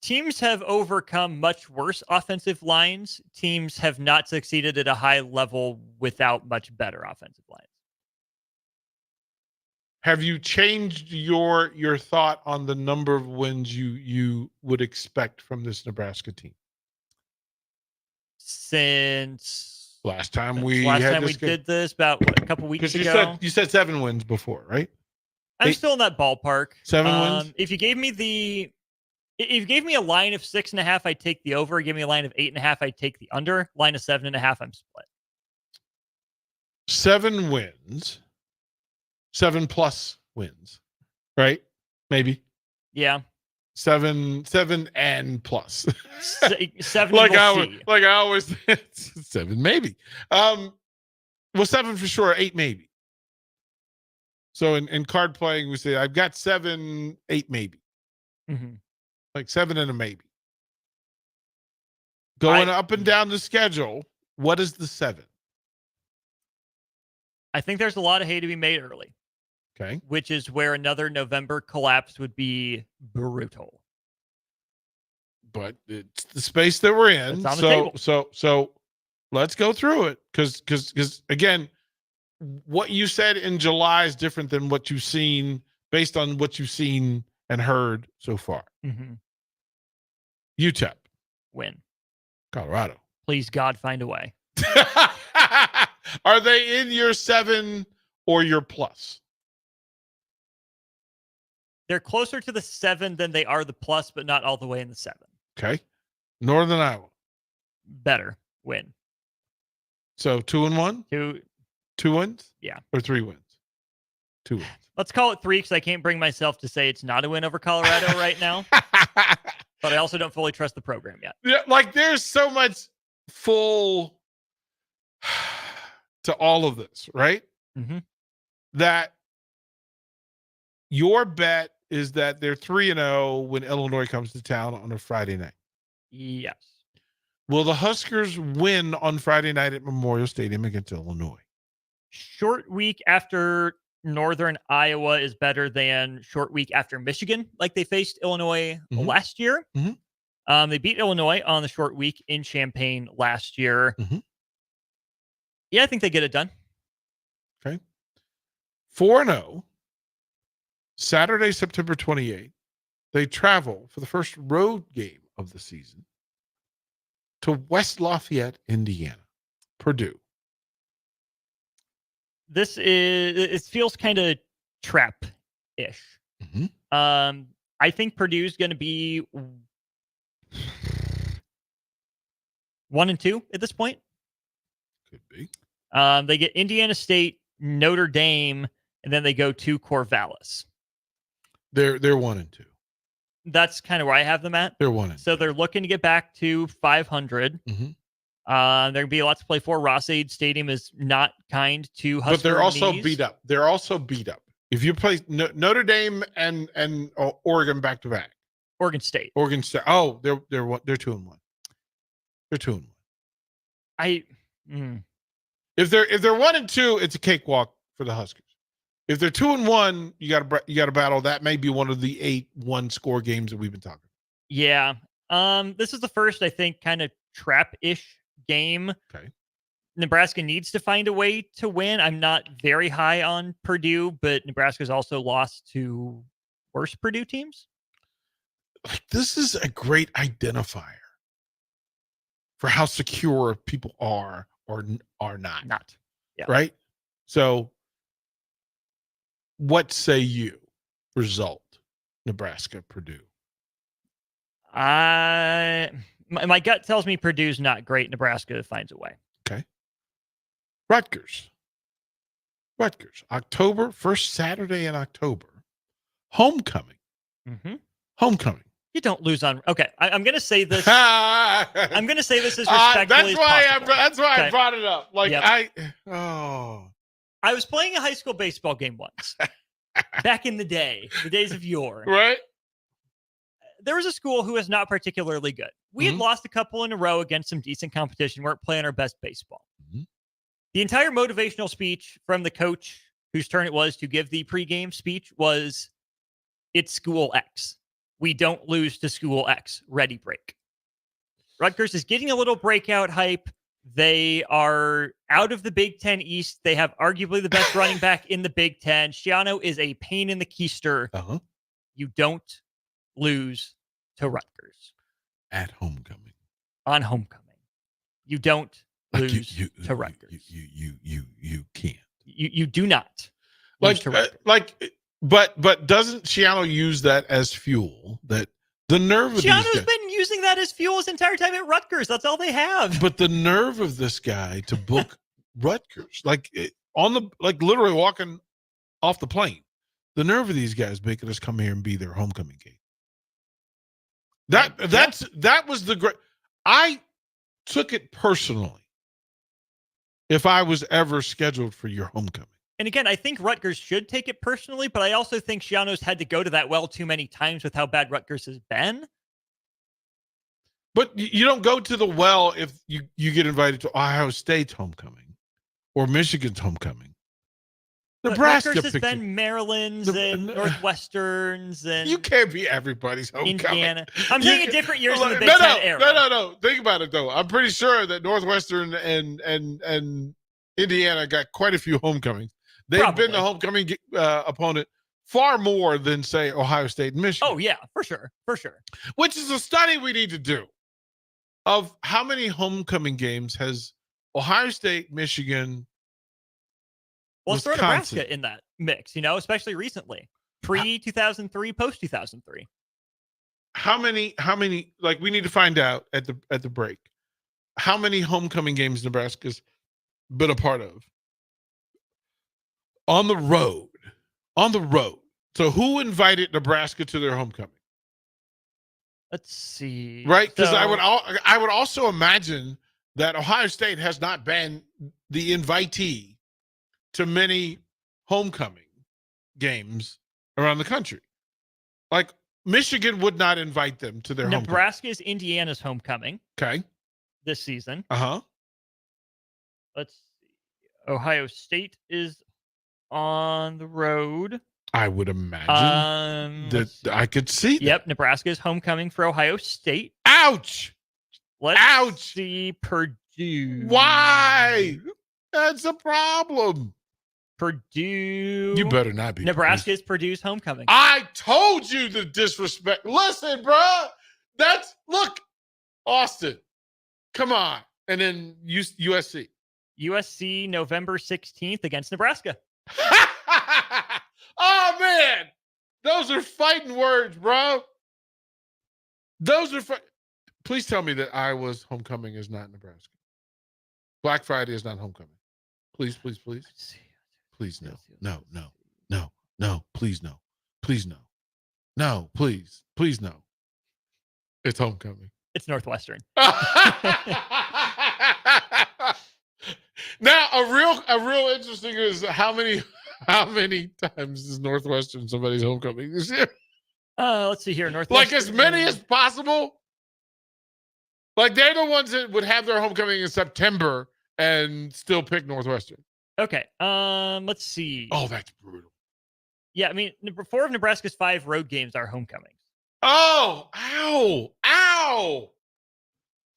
[SPEAKER 4] Teams have overcome much worse offensive lines. Teams have not succeeded at a high level without much better offensive lines.
[SPEAKER 11] Have you changed your thought on the number of wins you would expect from this Nebraska team?
[SPEAKER 4] Since
[SPEAKER 11] last time we
[SPEAKER 4] did this, about a couple weeks ago.
[SPEAKER 11] You said 7 wins before, right?
[SPEAKER 4] I'm still in that ballpark.
[SPEAKER 11] 7 wins?
[SPEAKER 4] If you gave me the If you gave me a line of 6.5, I'd take the over. Give me a line of 8.5, I'd take the under. Line of 7.5, I'm split.
[SPEAKER 11] 7 wins. 7+ wins. Right? Maybe.
[SPEAKER 4] Yeah.
[SPEAKER 11] 7 and plus.
[SPEAKER 4] 7
[SPEAKER 11] like
[SPEAKER 4] we'll
[SPEAKER 11] I always 7 maybe. Well, 7 for sure, 8 maybe. So in card playing, we say I've got 7, 8 maybe.
[SPEAKER 4] Mm-hmm.
[SPEAKER 11] Like 7 and a maybe. Going up and down the schedule, what is the 7?
[SPEAKER 4] I think there's a lot of hay to be made early.
[SPEAKER 11] Okay.
[SPEAKER 4] Which is where another November collapse would be brutal.
[SPEAKER 11] But it's the space that we're in.
[SPEAKER 4] It's on the table.
[SPEAKER 11] So let's go through it. Because again, what you said in July is different than what you've seen based on what you've seen and heard so far.
[SPEAKER 4] Mm-hmm.
[SPEAKER 11] UTEP.
[SPEAKER 4] Win.
[SPEAKER 11] Colorado.
[SPEAKER 4] Please, God, find a way.
[SPEAKER 11] Are they in your 7 or your plus?
[SPEAKER 4] They're closer to the 7 than they are the plus, but not all the way in the 7.
[SPEAKER 11] Okay. Northern Iowa.
[SPEAKER 4] Better. Win.
[SPEAKER 11] So 2-1? 2 wins?
[SPEAKER 4] Yeah.
[SPEAKER 11] Or 3 wins? 2 wins.
[SPEAKER 4] Let's call it 3 because I can't bring myself to say it's not a win over Colorado right now. But I also don't fully trust the program yet.
[SPEAKER 11] Yeah, like there's so much full to all of this, right?
[SPEAKER 4] Mm-hmm.
[SPEAKER 11] That your bet is that they're 3-0 when Illinois comes to town on a Friday night.
[SPEAKER 4] Yes.
[SPEAKER 11] Will the Huskers win on Friday night at Memorial Stadium against Illinois?
[SPEAKER 4] Short week after Northern Iowa is better than short week after Michigan, like they faced Illinois last year.
[SPEAKER 11] Mm-hmm.
[SPEAKER 4] They beat Illinois on the short week in Champaign last year.
[SPEAKER 11] Mm-hmm.
[SPEAKER 4] Yeah, I think they get it done.
[SPEAKER 11] Okay. 4-0. Saturday, September 28th. They travel for the first road game of the season to West Lafayette, Indiana. Purdue.
[SPEAKER 4] It feels kind of trap-ish.
[SPEAKER 11] Mm-hmm.
[SPEAKER 4] I think Purdue's going to be 1-2 at this point.
[SPEAKER 11] Could be.
[SPEAKER 4] They get Indiana State, Notre Dame, and then they go to Corvallis.
[SPEAKER 11] They're 1-2.
[SPEAKER 4] That's kind of where I have them at.
[SPEAKER 11] They're 1-2.
[SPEAKER 4] So they're looking to get back to 500.
[SPEAKER 11] Mm-hmm.
[SPEAKER 4] There will be lots to play for. Ross-Ade Stadium is not kind to Husker
[SPEAKER 11] but they're also
[SPEAKER 4] knees.
[SPEAKER 11] beat up. They're also beat up. If you play Notre Dame and Oregon back to back,
[SPEAKER 4] Oregon State.
[SPEAKER 11] Oh, they're 2-1. They're 2-1. If they're 1-2, it's a cakewalk for the Huskers. If they're 2-1, you got to battle. That may be one of the 8 one-score games that we've been talking about.
[SPEAKER 4] Yeah. This is the first, I think, kind of trap-ish game.
[SPEAKER 11] Okay.
[SPEAKER 4] Nebraska needs to find a way to win. I'm not very high on Purdue, but Nebraska's also lost to worse Purdue teams.
[SPEAKER 11] This is a great identifier for how secure people are or are not.
[SPEAKER 4] Yeah.
[SPEAKER 11] Right? So, what say you? Result, Nebraska, Purdue.
[SPEAKER 4] My gut tells me Purdue's not great. Nebraska finds a way.
[SPEAKER 11] Okay. Rutgers. October, first Saturday in October. Homecoming.
[SPEAKER 4] Mm-hmm.
[SPEAKER 11] Homecoming.
[SPEAKER 4] You don't lose on. Okay, I'm going to say this. I'm going to say this as respectfully as possible.
[SPEAKER 11] That's why
[SPEAKER 4] Okay.
[SPEAKER 11] I brought it up. Like
[SPEAKER 4] Yep.
[SPEAKER 11] I
[SPEAKER 4] was playing a high school baseball game once, back in the days of yore.
[SPEAKER 11] Right.
[SPEAKER 4] There was a school who was not particularly good. We had lost a couple in a row against some decent competition. Weren't playing our best baseball.
[SPEAKER 11] Mm-hmm.
[SPEAKER 4] The entire motivational speech from the coach, whose turn it was to give the pregame speech, was, "It's school X. We don't lose to school X. Ready, break." Rutgers is getting a little breakout hype. They are out of the Big Ten East. They have arguably the best running back in the Big Ten. Shiano is a pain in the keister.
[SPEAKER 11] Uh-huh.
[SPEAKER 4] You don't lose to Rutgers.
[SPEAKER 11] At homecoming.
[SPEAKER 4] On homecoming. You don't
[SPEAKER 11] Like
[SPEAKER 4] lose to Rutgers.
[SPEAKER 11] You can't.
[SPEAKER 4] You do not lose to Rutgers.
[SPEAKER 11] But doesn't Shiano use that as fuel that The nerve of these
[SPEAKER 4] Gianno's
[SPEAKER 11] guys.
[SPEAKER 4] been using that as fuel his entire time at Rutgers. That's all they have.
[SPEAKER 11] But the nerve of this guy to book Rutgers, literally walking off the plane. The nerve of these guys making us come here and be their homecoming game. That was the great. I took it personally. If I was ever scheduled for your homecoming.
[SPEAKER 4] And again, I think Rutgers should take it personally, but I also think Gianno's had to go to that well too many times with how bad Rutgers has been.
[SPEAKER 11] But you don't go to the well if you get invited to Ohio State's homecoming or Michigan's homecoming. Nebraska
[SPEAKER 4] Rutgers has
[SPEAKER 11] picked
[SPEAKER 4] been Maryland's and Northwestern's and
[SPEAKER 11] you can't be everyth's homecoming.
[SPEAKER 4] Indiana. I'm saying in different years in the Big
[SPEAKER 11] No.
[SPEAKER 4] Ten era.
[SPEAKER 11] No. Think about it though. I'm pretty sure that Northwestern and Indiana got quite a few homecomings. They've been the homecoming opponent far more than say Ohio State and Michigan.
[SPEAKER 4] Oh yeah, for sure.
[SPEAKER 11] Which is a study we need to do of how many homecoming games has Ohio State, Michigan.
[SPEAKER 4] Well, let's throw
[SPEAKER 11] Wisconsin.
[SPEAKER 4] Nebraska in that mix, especially recently. Pre-2003, post-2003.
[SPEAKER 11] How many, like we need to find out at the break, how many homecoming games Nebraska's been a part of? On the road. So who invited Nebraska to their homecoming?
[SPEAKER 4] Let's see.
[SPEAKER 11] Right? Because I would also imagine that Ohio State has not been the invitee to many homecoming games around the country. Like Michigan would not invite them to their homecoming.
[SPEAKER 4] Nebraska is Indiana's homecoming.
[SPEAKER 11] Okay.
[SPEAKER 4] This season.
[SPEAKER 11] Uh-huh.
[SPEAKER 4] Let's see. Ohio State is on the road.
[SPEAKER 11] I would imagine that I could see that.
[SPEAKER 4] Yep, Nebraska is homecoming for Ohio State.
[SPEAKER 11] Ouch!
[SPEAKER 4] Let's see Purdue.
[SPEAKER 11] Why? That's a problem.
[SPEAKER 4] Purdue.
[SPEAKER 11] You better not be.
[SPEAKER 4] Nebraska is Purdue's homecoming.
[SPEAKER 11] I told you the disrespect. Listen, bro. Look, Austin. Come on. And then USC.
[SPEAKER 4] USC November 16th against Nebraska.
[SPEAKER 11] Oh, man. Those are fighting words, bro. Please tell me that Iowa's homecoming is not Nebraska. Black Friday is not homecoming. Please. Please, no. No. Please, no. Please, no. No, please. Please, no. It's homecoming.
[SPEAKER 4] It's Northwestern.
[SPEAKER 11] Now, a real interesting is how many times is Northwestern somebody's homecoming this year?
[SPEAKER 4] Let's see here. Northwestern.
[SPEAKER 11] Like as many as possible. Like they're the ones that would have their homecoming in September and still pick Northwestern.
[SPEAKER 4] Okay. Let's see.
[SPEAKER 11] Oh, that's brutal.
[SPEAKER 4] Yeah, I mean, 4 of Nebraska's 5 road games are homecomings.
[SPEAKER 11] Oh, ow.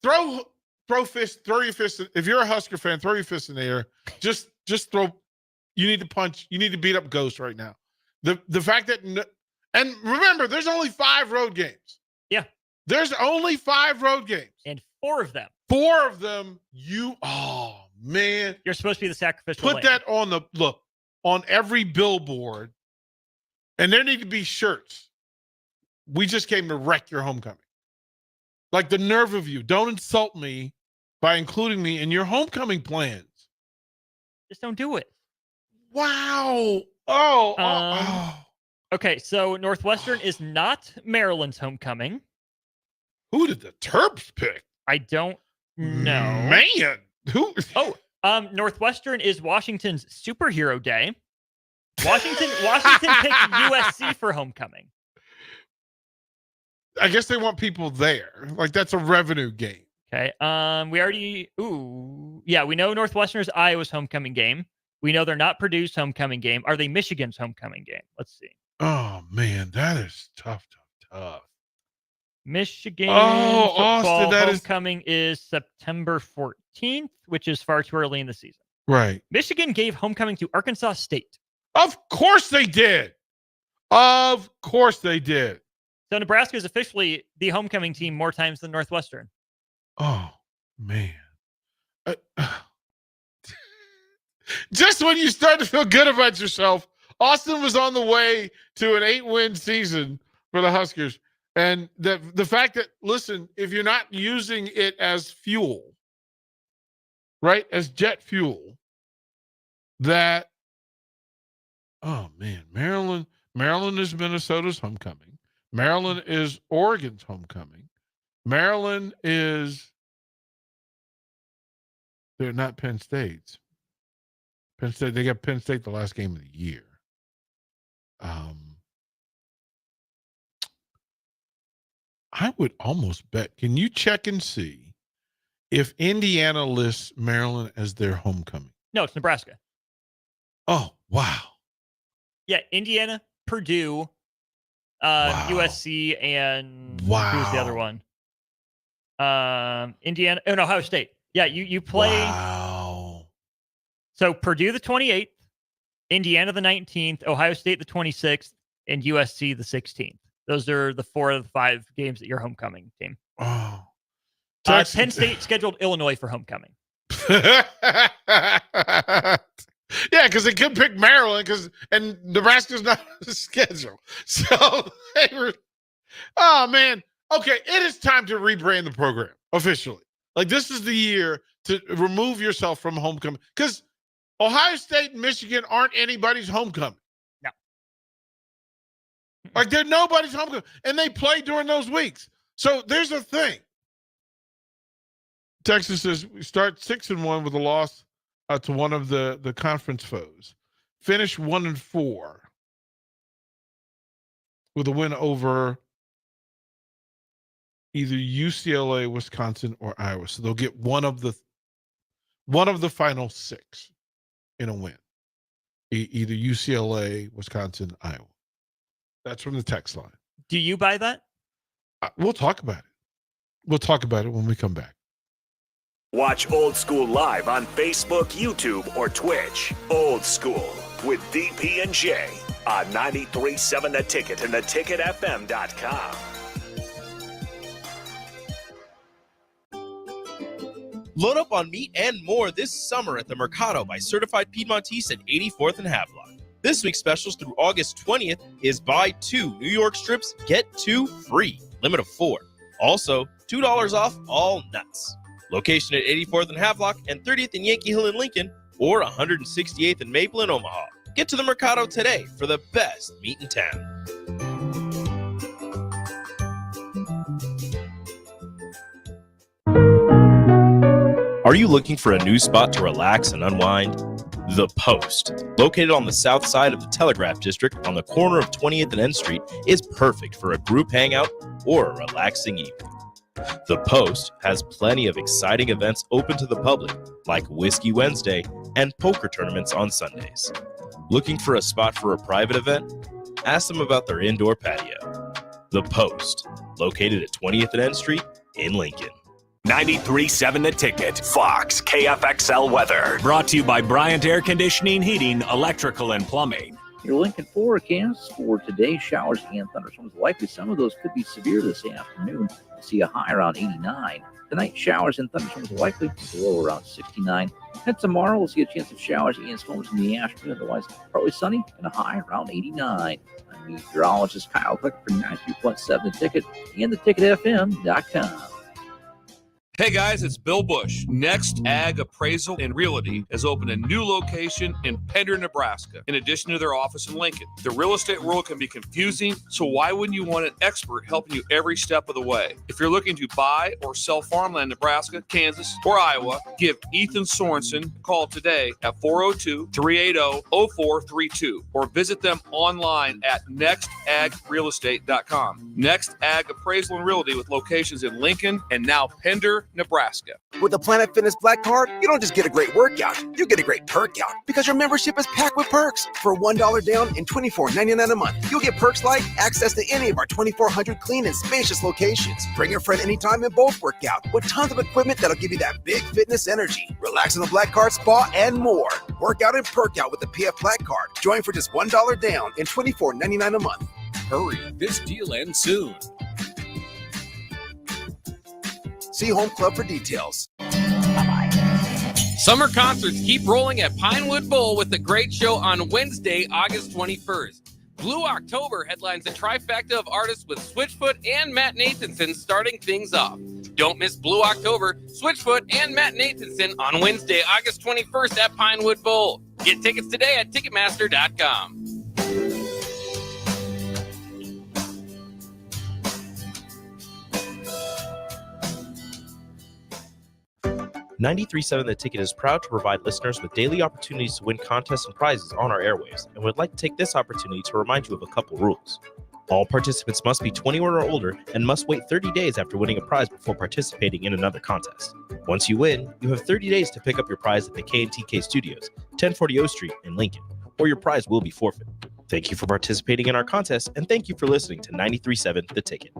[SPEAKER 11] Throw your fist. If you're a Husker fan, throw your fist in the air. Just throw. You need to punch. You need to beat up Ghost right now. The fact that, and remember, there's only 5 road games.
[SPEAKER 4] Yeah.
[SPEAKER 11] There's only 5 road games.
[SPEAKER 4] And 4 of them.
[SPEAKER 11] 4 of them, oh, man.
[SPEAKER 4] You're supposed to be the sacrificial
[SPEAKER 11] Put that on every billboard. And there need to be shirts. We just came to wreck your homecoming. Like the nerve of you. Don't insult me by including me in your homecoming plans.
[SPEAKER 4] Just don't do it.
[SPEAKER 11] Wow.
[SPEAKER 4] Okay, so Northwestern is not Maryland's homecoming.
[SPEAKER 11] Who did the Terps pick?
[SPEAKER 4] I don't know.
[SPEAKER 11] Man. Who?
[SPEAKER 4] Northwestern is Washington's superhero day. Washington picked USC for homecoming.
[SPEAKER 11] I guess they want people there. Like that's a revenue game.
[SPEAKER 4] Okay. We know Northwestern is Iowa's homecoming game. We know they're not Purdue's homecoming game. Are they Michigan's homecoming game? Let's see.
[SPEAKER 11] Oh man, that is tough.
[SPEAKER 4] Michigan
[SPEAKER 11] Austin, that
[SPEAKER 4] homecoming is September 14th, which is far too early in the season.
[SPEAKER 11] Right.
[SPEAKER 4] Michigan gave homecoming to Arkansas State.
[SPEAKER 11] Of course they did.
[SPEAKER 4] So Nebraska is officially the homecoming team more times than Northwestern.
[SPEAKER 11] Oh, man. Just when you start to feel good about yourself, Austin was on the way to an 8-win season for the Huskers. And the fact that, listen, if you're not using it as fuel, right, as jet fuel, that, oh man, Maryland is Minnesota's homecoming. Maryland is Oregon's homecoming. Maryland is, they're not Penn State's. Penn State, they got Penn State the last game of the year. I would almost bet. Can you check and see if Indiana lists Maryland as their homecoming?
[SPEAKER 4] No, it's Nebraska.
[SPEAKER 11] Oh, wow.
[SPEAKER 4] Yeah, Indiana, Purdue, USC, and who's the other one? Indiana and Ohio State. Yeah, you play.
[SPEAKER 11] Wow.
[SPEAKER 4] So Purdue the 28th, Indiana the 19th, Ohio State the 26th, and USC the 16th. Those are the 4 of the 5 games at your homecoming team.
[SPEAKER 11] Oh.
[SPEAKER 4] Penn State scheduled Illinois for homecoming.
[SPEAKER 11] Yeah, because they could pick Maryland and Nebraska's not on the schedule. So they were, oh man. Okay, it is time to rebrand the program officially. Like, this is the year to remove yourself from homecoming, because Ohio State and Michigan aren't anybody's homecoming.
[SPEAKER 4] No.
[SPEAKER 11] Like, they're nobody's homecoming, and they play during those weeks. So there's a thing. Texas says we start 6-1 with a loss to one of the conference foes. Finish 1-4 with a win over either UCLA, Wisconsin, or Iowa. So they'll get one of the final 6 in a win. Either UCLA, Wisconsin, Iowa. That's from the text line.
[SPEAKER 4] Do you buy that?
[SPEAKER 11] We'll talk about it. We'll talk about it when we come back.
[SPEAKER 8] Watch Old School live on Facebook, YouTube, or Twitch. Old School with DP and J on 93.7 The Ticket and theticketfm.com.
[SPEAKER 5] Load up on meat and more this summer at the Mercado by Certified Piedmontese at 84th and Havelock. This week's specials through August 20th is buy 2 New York strips, get 2 free. Limit of 4. Also, $2 off all nuts. Location at 84th and Havelock and 30th and Yankee Hill in Lincoln, or 168th and Maple in Omaha. Get to the Mercado today for the best meat in town. Are you looking for a new spot to relax and unwind? The Post, located on the south side of the Telegraph District on the corner of 20th and N Street, is perfect for a group hangout or a relaxing evening. The Post has plenty of exciting events open to the public, like Whiskey Wednesday and poker tournaments on Sundays. Looking for a spot for a private event? Ask them about their indoor patio. The Post, located at 20th and N Street in Lincoln.
[SPEAKER 8] 93.7 The Ticket, Fox, KFXL weather. Brought to you by Bryant Air Conditioning, Heating, Electrical, and Plumbing.
[SPEAKER 15] Your Lincoln forecast for today: showers and thunderstorms. Likely some of those could be severe this afternoon. We'll see a high around 89. Tonight, showers and thunderstorms likely, with a low around 69. And tomorrow, we'll see a chance of showers and storms in the afternoon. Otherwise, partly sunny and a high around 89. I'm meteorologist Kyle Click for 93.7 The Ticket and theticketfm.com.
[SPEAKER 6] Hey guys, it's Bill Bush. Next Ag Appraisal and Realty has opened a new location in Pender, Nebraska, in addition to their office in Lincoln. The real estate world can be confusing, so why wouldn't you want an expert helping you every step of the way? If you're looking to buy or sell farmland in Nebraska, Kansas, or Iowa, give Ethan Sorensen a call today at 402-380-0432 or visit them online at nextagrealestate.com. Next Ag Appraisal and Realty with locations in Lincoln and now Pender, Nebraska.
[SPEAKER 18] With the Planet Fitness Black Card, you don't just get a great workout, you get a great perk out because your membership is packed with perks. For $1 down and $24.99 a month, you'll get perks like access to any of our 2,400 clean and spacious locations. Bring your friend anytime and both work out with tons of equipment that'll give you that big fitness energy. Relax in the Black Card spa and more. Work out and perk out with the PF Black Card. Join for just $1 down and $24.99 a month.
[SPEAKER 8] Hurry, this deal ends soon.
[SPEAKER 18] See Home Club for details.
[SPEAKER 14] Summer concerts keep rolling at Pinewood Bowl with the great show on Wednesday, August 21st. Blue October headlines a trifecta of artists with Switchfoot and Matt Nathanson starting things off. Don't miss Blue October, Switchfoot, and Matt Nathanson on Wednesday, August 21st at Pinewood Bowl. Get tickets today at Ticketmaster.com.
[SPEAKER 5] 93.7 The Ticket is proud to provide listeners with daily opportunities to win contests and prizes on our airwaves, and would like to take this opportunity to remind you of a couple rules. All participants must be 21 or older and must wait 30 days after winning a prize before participating in another contest. Once you win, you have 30 days to pick up your prize at the K&TK Studios, 1040 O Street in Lincoln, or your prize will be forfeit. Thank you for participating in our contest, and thank you for listening to 93.7 The Ticket.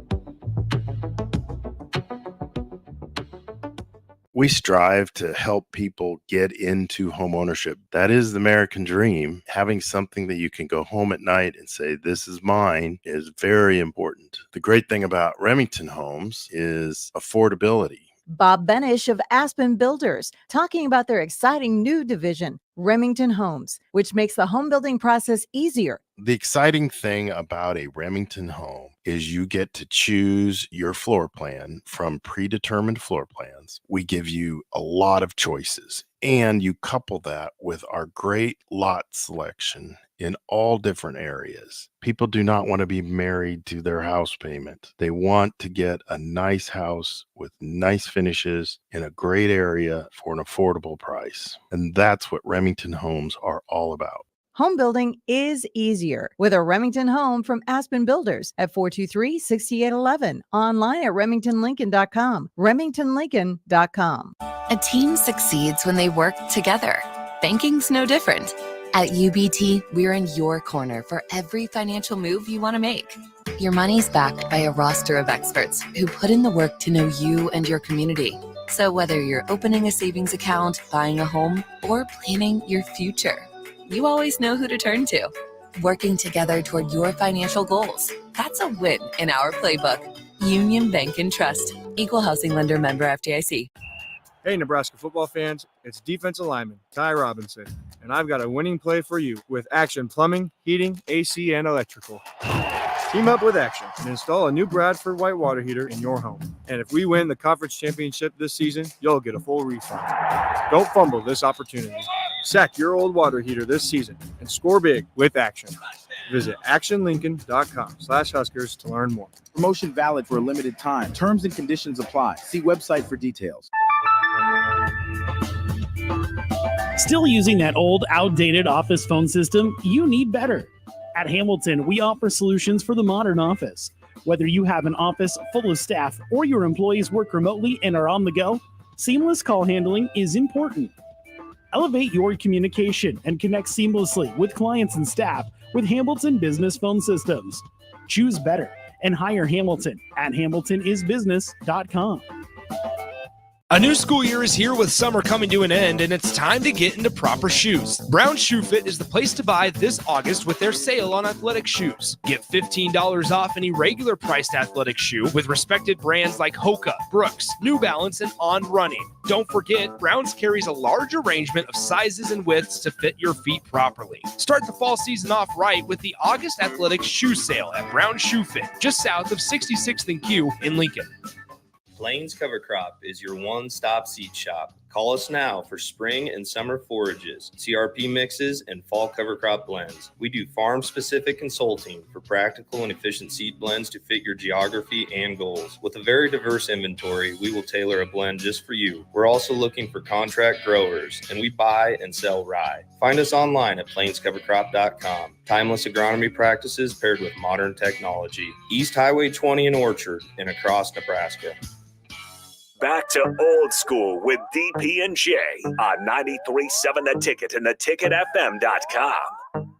[SPEAKER 7] We strive to help people get into home ownership. That is the American dream. Having something that you can go home at night and say, this is mine, is very important. The great thing about Remington Homes is affordability.
[SPEAKER 12] Bob Benish of Aspen Builders, talking about their exciting new division, Remington Homes, which makes the home building process easier.
[SPEAKER 7] The exciting thing about a Remington home is you get to choose your floor plan from predetermined floor plans. We give you a lot of choices, and you couple that with our great lot selection in all different areas. People do not want to be married to their house payment. They want to get a nice house with nice finishes in a great area for an affordable price. And that's what Remington Homes are all about.
[SPEAKER 12] Home building is easier with a Remington home from Aspen Builders at 423-6811. Online at remingtonlincoln.com. remingtonlincoln.com.
[SPEAKER 23] A team succeeds when they work together. Banking's no different. At UBT, we're in your corner for every financial move you want to make. Your money's backed by a roster of experts who put in the work to know you and your community. So whether you're opening a savings account, buying a home, or planning your future, you always know who to turn to. Working together toward your financial goals. That's a win in our playbook. Union Bank and Trust. Equal housing lender, member FDIC.
[SPEAKER 24] Hey, Nebraska football fans, it's defensive lineman Ty Robinson, and I've got a winning play for you with Action Plumbing, Heating, AC, and Electrical. Team up with Action and install a new Bradford white water heater in your home. And if we win the conference championship this season, you'll get a full refund. Don't fumble this opportunity. Sack your old water heater this season and score big with Action. Visit actionlincoln.com/Huskers to learn more.
[SPEAKER 25] Promotion valid for a limited time. Terms and conditions apply. See website for details.
[SPEAKER 26] Still using that old, outdated office phone system? You need better. At Hamilton, we offer solutions for the modern office. Whether you have an office full of staff or your employees work remotely and are on the go, seamless call handling is important. Elevate your communication and connect seamlessly with clients and staff with Hamilton Business Phone Systems. Choose better and hire Hamilton at hamiltonisbusiness.com.
[SPEAKER 19] A new school year is here with summer coming to an end, and it's time to get into proper shoes. Brown Shoe Fit is the place to buy this August with their sale on athletic shoes. Get $15 off any regular priced athletic shoe with respected brands like Hoka, Brooks, New Balance, and On Running. Don't forget, Browns carries a large arrangement of sizes and widths to fit your feet properly. Start the fall season off right with the August athletic shoe sale at Brown Shoe Fit, just south of 66th and Q in Lincoln.
[SPEAKER 27] Plains Cover Crop is your one-stop seed shop. Call us now for spring and summer forages, CRP mixes, and fall cover crop blends. We do farm-specific consulting for practical and efficient seed blends to fit your geography and goals. With a very diverse inventory, we will tailor a blend just for you. We're also looking for contract growers, and we buy and sell rye. Find us online at plainscovercrop.com. Timeless agronomy practices paired with modern technology. East Highway 20 in Orchard and across Nebraska.
[SPEAKER 8] Back to old school with DP and J on 93.7 The Ticket and theticketfm.com.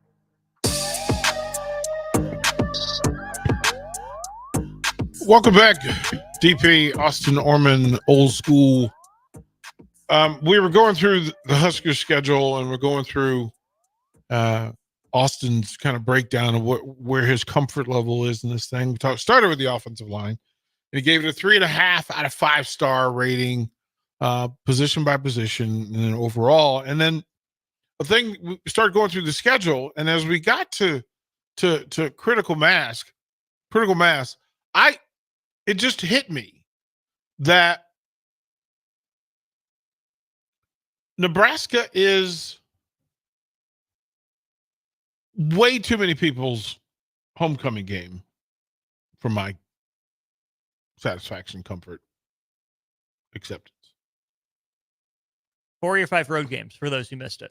[SPEAKER 11] Welcome back, DP, Austin Orman, old school. We were going through the Husker schedule, and we're going through Austin's kind of breakdown of where his comfort level is in this thing. We started with the offensive line. And he gave it a 3.5 out of 5-star rating, position by position, and then overall. And then we started going through the schedule, and as we got to to critical mass, it just hit me that Nebraska is way too many people's homecoming game for my satisfaction, comfort, acceptance.
[SPEAKER 4] 4 of your 5 road games for those who missed it.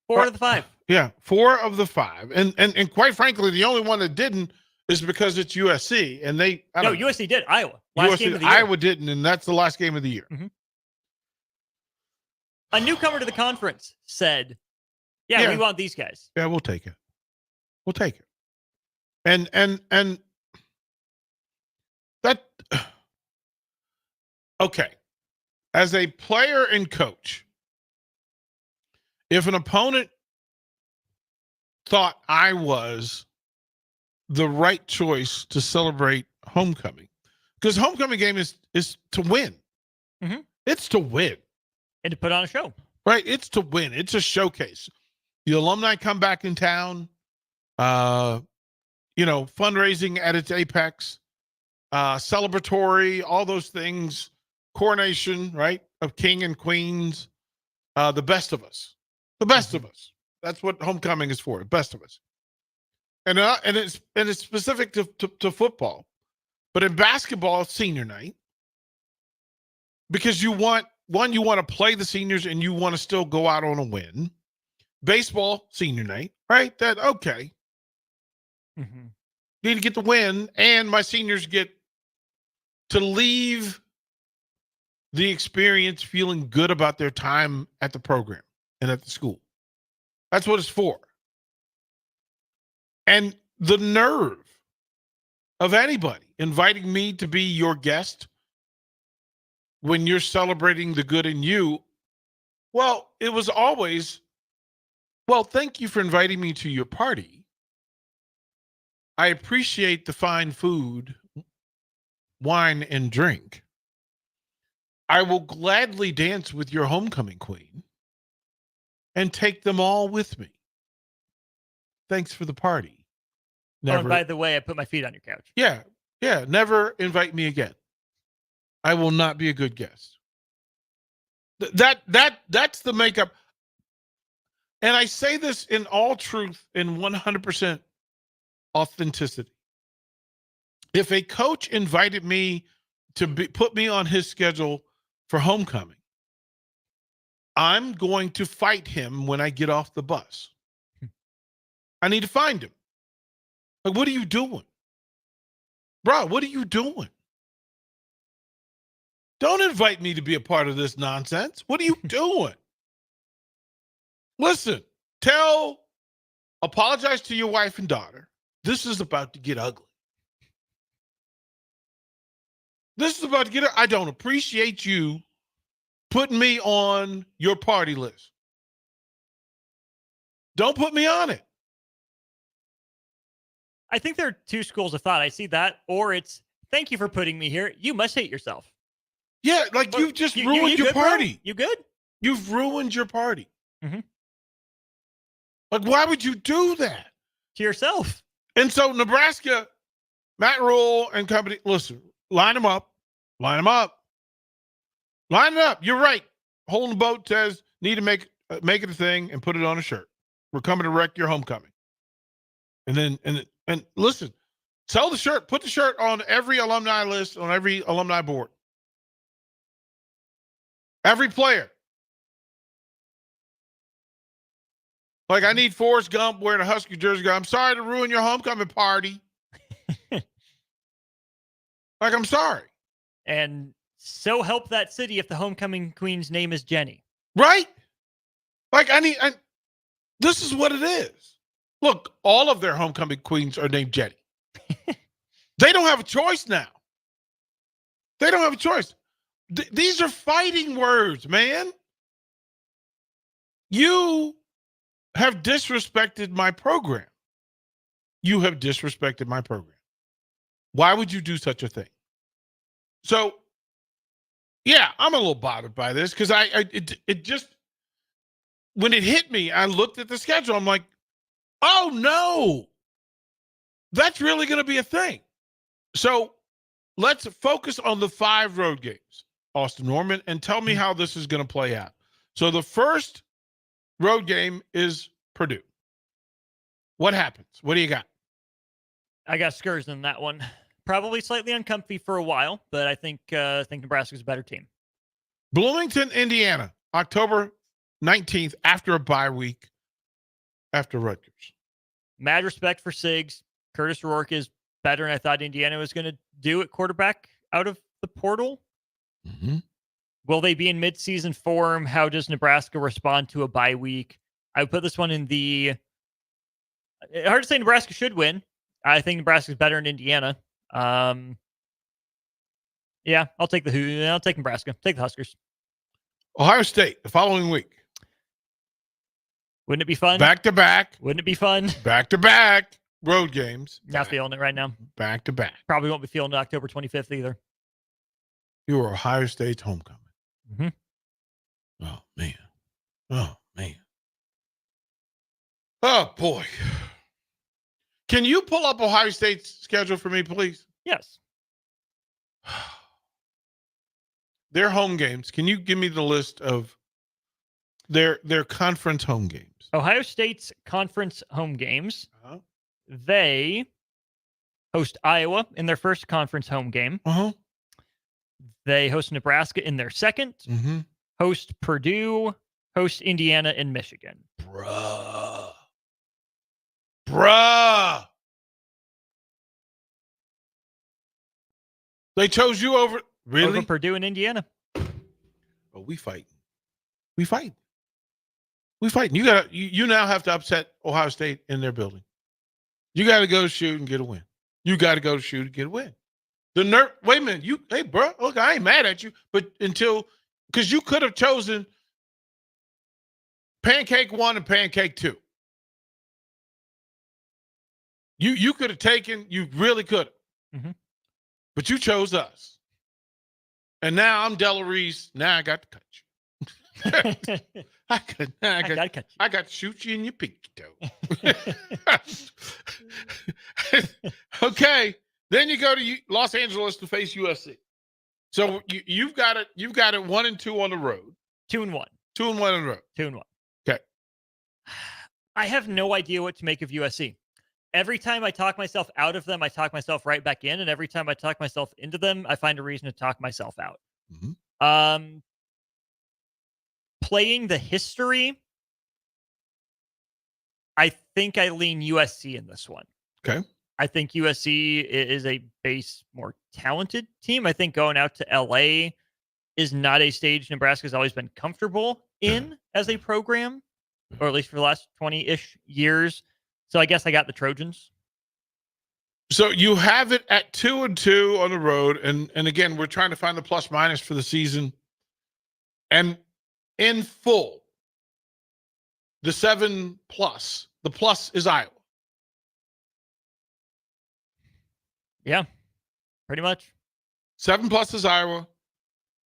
[SPEAKER 4] 4 out of the 5.
[SPEAKER 11] Yeah, 4 of the 5. And quite frankly, the only one that didn't is because it's USC. And
[SPEAKER 4] USC did. Iowa. Last game of the year.
[SPEAKER 11] Iowa didn't, and that's the last game of the year.
[SPEAKER 4] Mm-hmm. A newcomer to the conference said, yeah, we want these guys.
[SPEAKER 11] Yeah, we'll take it. We'll take it. And that, okay. As a player and coach, if an opponent thought I was the right choice to celebrate homecoming, because homecoming game is to win.
[SPEAKER 4] Mm-hmm.
[SPEAKER 11] It's to win.
[SPEAKER 4] And to put on a show.
[SPEAKER 11] Right. It's to win. It's a showcase. The alumni come back in town, fundraising at its apex, celebratory, all those things, coronation, right, of king and queens, the best of us. The best of us. That's what homecoming is for. The best of us. And it's specific to football. But in basketball, it's senior night. Because you want to play the seniors and you want to still go out on a win. Baseball, senior night, right? Okay.
[SPEAKER 4] Mm-hmm.
[SPEAKER 11] Need to get the win, and my seniors get to leave the experience feeling good about their time at the program and at the school. That's what it's for. And the nerve of anybody inviting me to be your guest when you're celebrating the good in you, well, it was always, well, thank you for inviting me to your party. I appreciate the fine food, wine, and drink. I will gladly dance with your homecoming queen and take them all with me. Thanks for the party.
[SPEAKER 4] Never. Oh, and by the way, I put my feet on your couch.
[SPEAKER 11] Yeah. Never invite me again. I will not be a good guest. That's the makeup. And I say this in all truth, in 100% authenticity. If a coach invited me to put me on his schedule for homecoming, I'm going to fight him when I get off the bus. I need to find him. Like, what are you doing? Bro, what are you doing? Don't invite me to be a part of this nonsense. What are you doing? Listen, apologize to your wife and daughter. This is about to get ugly. I don't appreciate you putting me on your party list. Don't put me on it.
[SPEAKER 4] I think there are two schools of thought. I see that, or it's, thank you for putting me here. You must hate yourself.
[SPEAKER 11] Yeah, like you've just ruined your party.
[SPEAKER 4] Bro? You good?
[SPEAKER 11] You've ruined your party.
[SPEAKER 4] Mm-hmm.
[SPEAKER 11] Like, why would you do that?
[SPEAKER 4] To yourself.
[SPEAKER 11] And so Nebraska, Matt Rule and company, listen, line them up. You're right. Hole in the boat says, need to make it a thing and put it on a shirt. We're coming to wreck your homecoming. And listen, sell the shirt. Put the shirt on every alumni list, on every alumni board. Every player. Like, I need Forrest Gump wearing a Husker jersey. I'm sorry to ruin your homecoming party. Like, I'm sorry.
[SPEAKER 4] And so help that city if the homecoming queen's name is Jenny.
[SPEAKER 11] Right? Like, this is what it is. Look, all of their homecoming queens are named Jenny. They don't have a choice now. They don't have a choice. These are fighting words, man. You have disrespected my program. You have disrespected my program. Why would you do such a thing? So, yeah, I'm a little bothered by this because it just, when it hit me, I looked at the schedule. I'm like, oh no, That's really going to be a thing. So let's focus on the 5 road games, Austin Norman, and tell me how this is going to play out. So the first road game is Purdue. What happens? What do you got?
[SPEAKER 4] I got Skurs in that one. Probably slightly uncomfy for a while, but I think Nebraska's a better team.
[SPEAKER 11] Bloomington, Indiana, October 19th, after a bye week, after Rutgers.
[SPEAKER 4] Mad respect for Siggs. Curtis Rourke is better than I thought Indiana was going to do at quarterback out of the portal.
[SPEAKER 11] Mm-hmm.
[SPEAKER 4] Will they be in midseason form? How does Nebraska respond to a bye week? I would put this one in the... Hard to say Nebraska should win. I think Nebraska's better than Indiana. Yeah, I'll take Nebraska. Take the Huskers.
[SPEAKER 11] Ohio State, the following week.
[SPEAKER 4] Wouldn't it be fun?
[SPEAKER 11] Back to back.
[SPEAKER 4] Wouldn't it be fun?
[SPEAKER 11] Back to back road games.
[SPEAKER 4] Not feeling it right now.
[SPEAKER 11] Back to back.
[SPEAKER 4] Probably won't be feeling it October 25th either.
[SPEAKER 11] You are Ohio State's homecoming.
[SPEAKER 4] Mm-hmm.
[SPEAKER 11] Oh, man. Oh, man. Oh, boy. Can you pull up Ohio State's schedule for me, please?
[SPEAKER 4] Yes.
[SPEAKER 11] Their home games. Can you give me the list of their conference home games?
[SPEAKER 4] Ohio State's conference home games.
[SPEAKER 11] Uh-huh.
[SPEAKER 4] They host Iowa in their first conference home game.
[SPEAKER 11] Uh-huh.
[SPEAKER 4] They host Nebraska in their second.
[SPEAKER 11] Mm-hmm.
[SPEAKER 4] Host Purdue. Host Indiana and Michigan.
[SPEAKER 11] Bruh. They chose you over. Really?
[SPEAKER 4] Over Purdue and Indiana.
[SPEAKER 11] Oh, we fighting. We fighting. You now have to upset Ohio State in their building. You got to go shoot and get a win. Wait a minute. Hey, bro, look, I ain't mad at you, but because you could have chosen Pancake 1 and Pancake 2. You could have taken, you really could have.
[SPEAKER 4] Mm-hmm.
[SPEAKER 11] But you chose us. And now I'm Della Reese. Now I got to cut you. I got to shoot you in your pinky toe. Okay. Then you go to Los Angeles to face USC. So you've got it 1-2 on the road.
[SPEAKER 4] 2-1.
[SPEAKER 11] 2-1 on the road.
[SPEAKER 4] 2-1.
[SPEAKER 11] Okay.
[SPEAKER 4] I have no idea what to make of USC. Every time I talk myself out of them, I talk myself right back in. And every time I talk myself into them, I find a reason to talk myself out.
[SPEAKER 11] Mm-hmm.
[SPEAKER 4] Playing the history, I think I lean USC in this one.
[SPEAKER 11] Okay.
[SPEAKER 4] I think USC is a base more talented team. I think going out to LA is not a stage Nebraska's always been comfortable in as a program, or at least for the last 20-ish years. So I guess I got the Trojans.
[SPEAKER 11] So you have it at 2-2 on the road. And again, we're trying to find the plus minus for the season. And in full, the 7+, the plus is Iowa.
[SPEAKER 4] Yeah, pretty much.
[SPEAKER 11] 7+ is Iowa.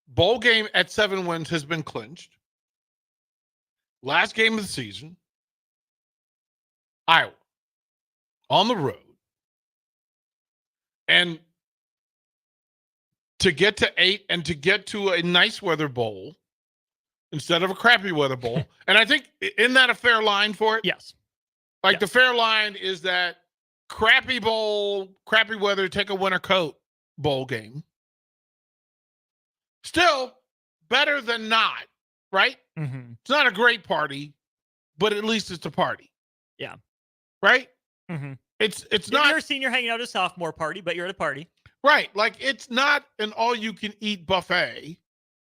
[SPEAKER 11] Bowl game at 7 wins has been clinched. Last game of the season, Iowa on the road. And to get to 8 and to get to a nice weather bowl instead of a crappy weather bowl. And I think, isn't that a fair line for it?
[SPEAKER 4] Yes.
[SPEAKER 11] Like the fair line is that crappy bowl, crappy weather, take a winter coat bowl game. Still better than not, right?
[SPEAKER 4] Mm-hmm.
[SPEAKER 11] It's not a great party, but at least it's a party.
[SPEAKER 4] Yeah.
[SPEAKER 11] Right?
[SPEAKER 4] Mm-hmm.
[SPEAKER 11] It's not.
[SPEAKER 4] You're a senior hanging out at a sophomore party, but you're at a party.
[SPEAKER 11] Right. Like it's not an all-you-can-eat buffet,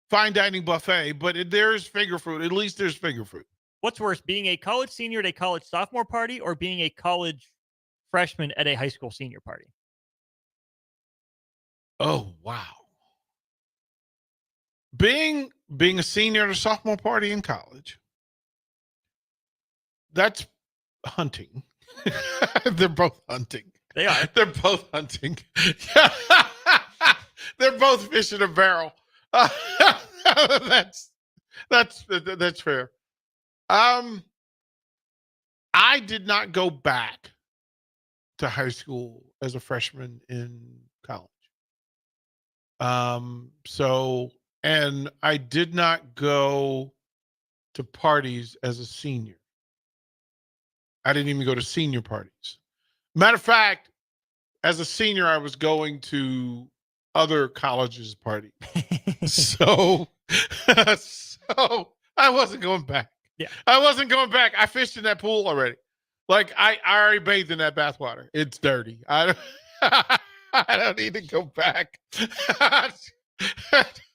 [SPEAKER 11] fine dining buffet, but there's finger food. At least there's finger food.
[SPEAKER 4] What's worse, being a college senior at a college sophomore party or being a college freshman at a high school senior party?
[SPEAKER 11] Oh, wow. Being a senior at a sophomore party in college, that's hunting. They're both hunting.
[SPEAKER 4] They are.
[SPEAKER 11] They're both hunting. They're both fish in a barrel. That's fair. I did not go back to high school as a freshman in college. And I did not go to parties as a senior. I didn't even go to senior parties. Matter of fact, as a senior, I was going to other colleges' parties. so I wasn't going back.
[SPEAKER 4] Yeah.
[SPEAKER 11] I wasn't going back. I fished in that pool already. Like I already bathed in that bathwater. It's dirty. I don't need to go back.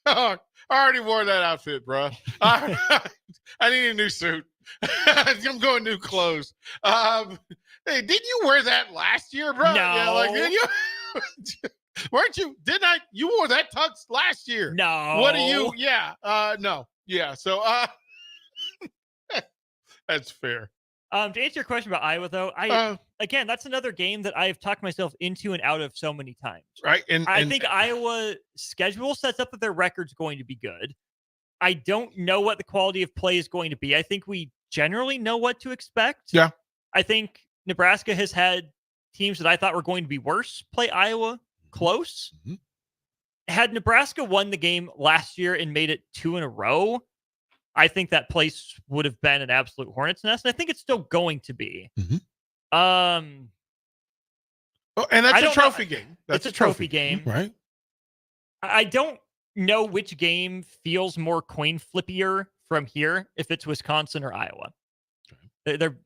[SPEAKER 11] I already wore that outfit, bro. I need a new suit. I'm going new clothes. Hey, didn't you wear that last year, bro?
[SPEAKER 4] No.
[SPEAKER 11] Yeah, like did you? Weren't you? Didn't I? You wore that tux last year.
[SPEAKER 4] No.
[SPEAKER 11] What are you? Yeah. No. Yeah. So that's fair.
[SPEAKER 4] To answer your question about Iowa, though, again, that's another game that I've talked myself into and out of so many times.
[SPEAKER 11] Right.
[SPEAKER 4] I think Iowa schedule sets up that their record's going to be good. I don't know what the quality of play is going to be. I think we generally know what to expect.
[SPEAKER 11] Yeah.
[SPEAKER 4] I think Nebraska has had teams that I thought were going to be worse play Iowa close.
[SPEAKER 11] Mm-hmm.
[SPEAKER 4] Had Nebraska won the game last year and made it 2 in a row, I think that place would have been an absolute hornet's nest. And I think it's still going to be.
[SPEAKER 11] Mm-hmm.
[SPEAKER 4] And
[SPEAKER 11] that's a trophy game.
[SPEAKER 4] It's a trophy game.
[SPEAKER 11] Right.
[SPEAKER 4] I don't know which game feels more coin flippier from here, if it's Wisconsin or Iowa. They're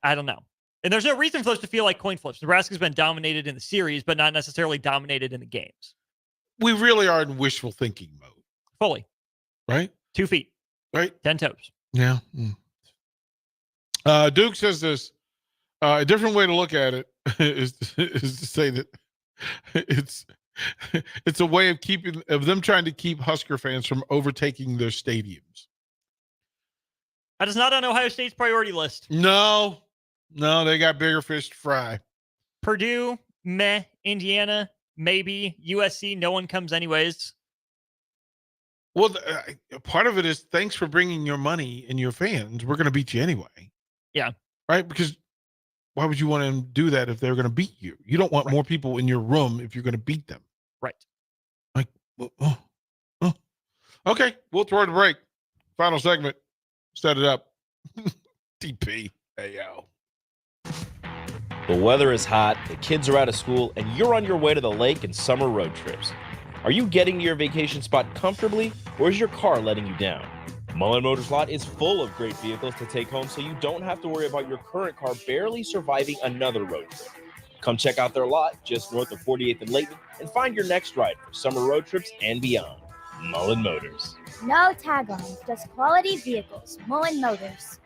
[SPEAKER 4] I don't know. And there's no reason for those to feel like coin flips. Nebraska's been dominated in the series, but not necessarily dominated in the games.
[SPEAKER 11] We really are in wishful thinking mode.
[SPEAKER 4] Fully.
[SPEAKER 11] Right?
[SPEAKER 4] 2 feet.
[SPEAKER 11] Right?
[SPEAKER 4] 10 toes.
[SPEAKER 11] Yeah. Duke says this. A different way to look at it is to say that it's a way of them trying to keep Husker fans from overtaking their stadiums.
[SPEAKER 4] That is not on Ohio State's priority list.
[SPEAKER 11] No, they got bigger fish to fry.
[SPEAKER 4] Purdue, meh. Indiana, maybe. USC, no one comes anyways.
[SPEAKER 11] Well, part of it is thanks for bringing your money and your fans. We're going to beat you anyway.
[SPEAKER 4] Yeah.
[SPEAKER 11] Right? Because why would you want to do that if they're going to beat you? You don't want more people in your room if you're going to beat them.
[SPEAKER 4] Right.
[SPEAKER 11] Like, okay, we'll throw it a break. Final segment. Set it up. TP. Hey, yo.
[SPEAKER 5] The weather is hot, the kids are out of school, and you're on your way to the lake and summer road trips. Are you getting to your vacation spot comfortably, or is your car letting you down? Mullen Motors Lot is full of great vehicles to take home, so you don't have to worry about your current car barely surviving another road trip. Come check out their lot just north of 48th and Layton and find your next ride for summer road trips and beyond. Mullen Motors.
[SPEAKER 1] No tag-ons, just quality vehicles. Mullen Motors.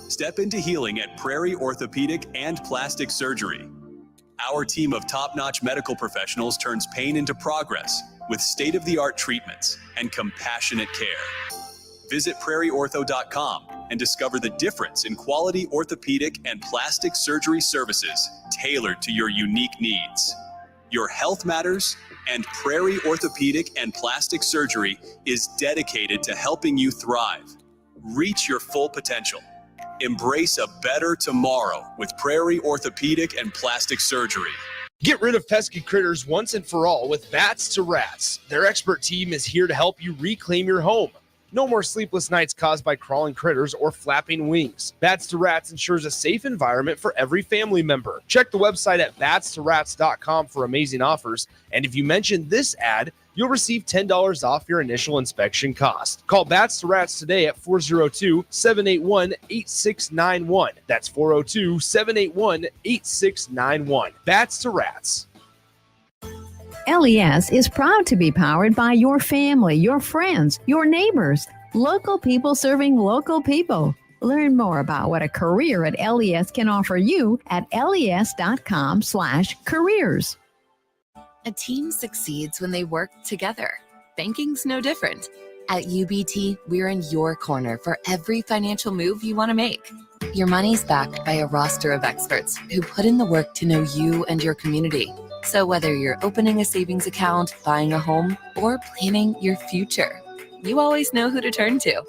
[SPEAKER 13] Step into healing at Prairie Orthopedic and Plastic Surgery. Our team of top-notch medical professionals turns pain into progress with state-of-the-art treatments and compassionate care. Visit prairieortho.com and discover the difference in quality orthopedic and plastic surgery services tailored to your unique needs. Your health matters, and Prairie Orthopedic and Plastic Surgery is dedicated to helping you thrive. Reach your full potential. Embrace a better tomorrow with Prairie Orthopedic and Plastic Surgery.
[SPEAKER 19] Get rid of pesky critters once and for all with Bats to Rats. Their expert team is here to help you reclaim your home. No more sleepless nights caused by crawling critters or flapping wings. Bats to Rats ensures a safe environment for every family member. Check the website at batstorats.com for amazing offers. And if you mention this ad, you'll receive $10 off your initial inspection cost. Call Bats to Rats today at 402-781-8691. That's 402-781-8691. Bats to Rats.
[SPEAKER 16] LES is proud to be powered by your family, your friends, your neighbors, local people serving local people. Learn more about what a career at LES can offer you at les.com/careers.
[SPEAKER 23] A team succeeds when they work together. Banking's no different. At UBT, we're in your corner for every financial move you want to make. Your money's backed by a roster of experts who put in the work to know you and your community. So whether you're opening a savings account, buying a home, or planning your future, you always know who to turn to.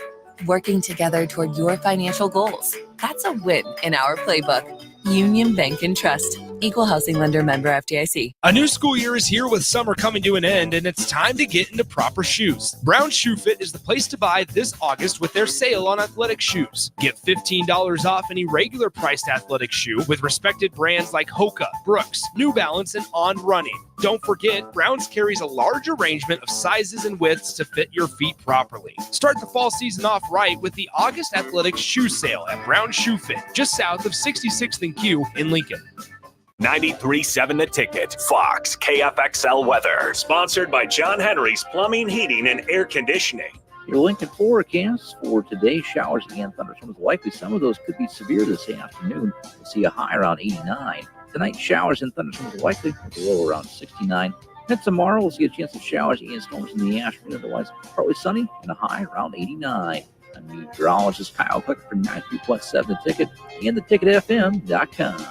[SPEAKER 23] Working together toward your financial goals. That's a win in our playbook. Union Bank and Trust. Equal housing lender, member FDIC.
[SPEAKER 19] A new school year is here with summer coming to an end, and it's time to get into proper shoes. Brown Shoe Fit is the place to buy this August with their sale on athletic shoes. Get $15 off any regular priced athletic shoe with respected brands like Hoka, Brooks, New Balance, and On Running. Don't forget, Browns carries a large arrangement of sizes and widths to fit your feet properly. Start the fall season off right with the August Athletic Shoe Sale at Brown Shoe Fit, just south of 66th and Q in Lincoln.
[SPEAKER 8] 93.7 The Ticket, Fox, KFXL weather. Sponsored by John Henry's Plumbing, Heating, and Air Conditioning.
[SPEAKER 15] Your Lincoln forecast for today, showers and thunderstorms likely. Some of those could be severe this afternoon. We'll see a high around 89. Tonight, showers and thunderstorms likely with a low around 69. And tomorrow, we'll see a chance of showers and storms in the afternoon. Otherwise, partly sunny and a high around 89. I'm meteorologist Kyle Cook for 93.7 The Ticket and theticketfm.com.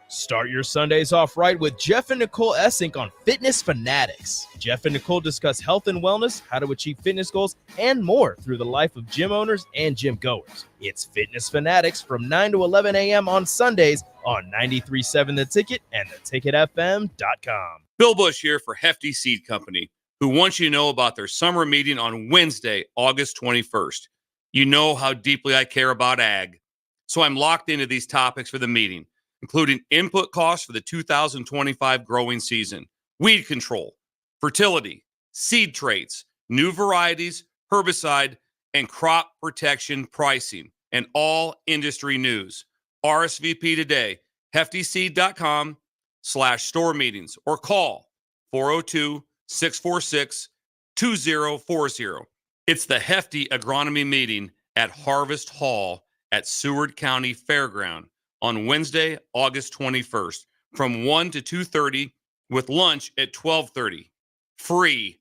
[SPEAKER 5] Start your Sundays off right with Jeff and Nicole Essink on Fitness Fanatics. Jeff and Nicole discuss health and wellness, how to achieve fitness goals, and more through the life of gym owners and gym goers. It's Fitness Fanatics from 9 to 11 a.m. on Sundays on 93.7 The Ticket and theticketfm.com.
[SPEAKER 6] Bill Bush here for Hefty Seed Company, who wants you to know about their summer meeting on Wednesday, August 21st. You know how deeply I care about ag, so I'm locked into these topics for the meeting, including input costs for the 2025 growing season, weed control, fertility, seed traits, new varieties, herbicide, and crop protection pricing, and all industry news. RSVP today, heftyseed.com/store meetings, or call 402-646-2040. It's the Hefty Agronomy Meeting at Harvest Hall at Seward County Fairground on Wednesday, August 21st, from 1 to 2:30, with lunch at 12:30. Free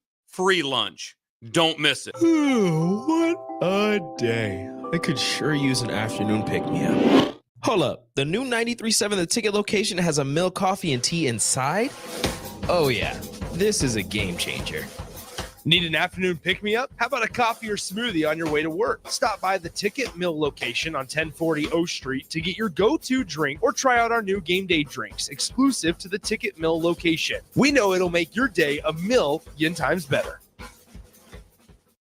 [SPEAKER 6] lunch. Don't miss it.
[SPEAKER 5] What a day. I could sure use an afternoon pick-me-up. Hold up. The new 93.7 The Ticket location has a milk, coffee, and tea inside? Oh, yeah. This is a game changer. Need an afternoon pick-me-up? How about a coffee or smoothie on your way to work? Stop by the Ticket Mill location on 1040 O Street to get your go-to drink or try out our new game day drinks exclusive to the Ticket Mill location. We know it'll make your day a million times better.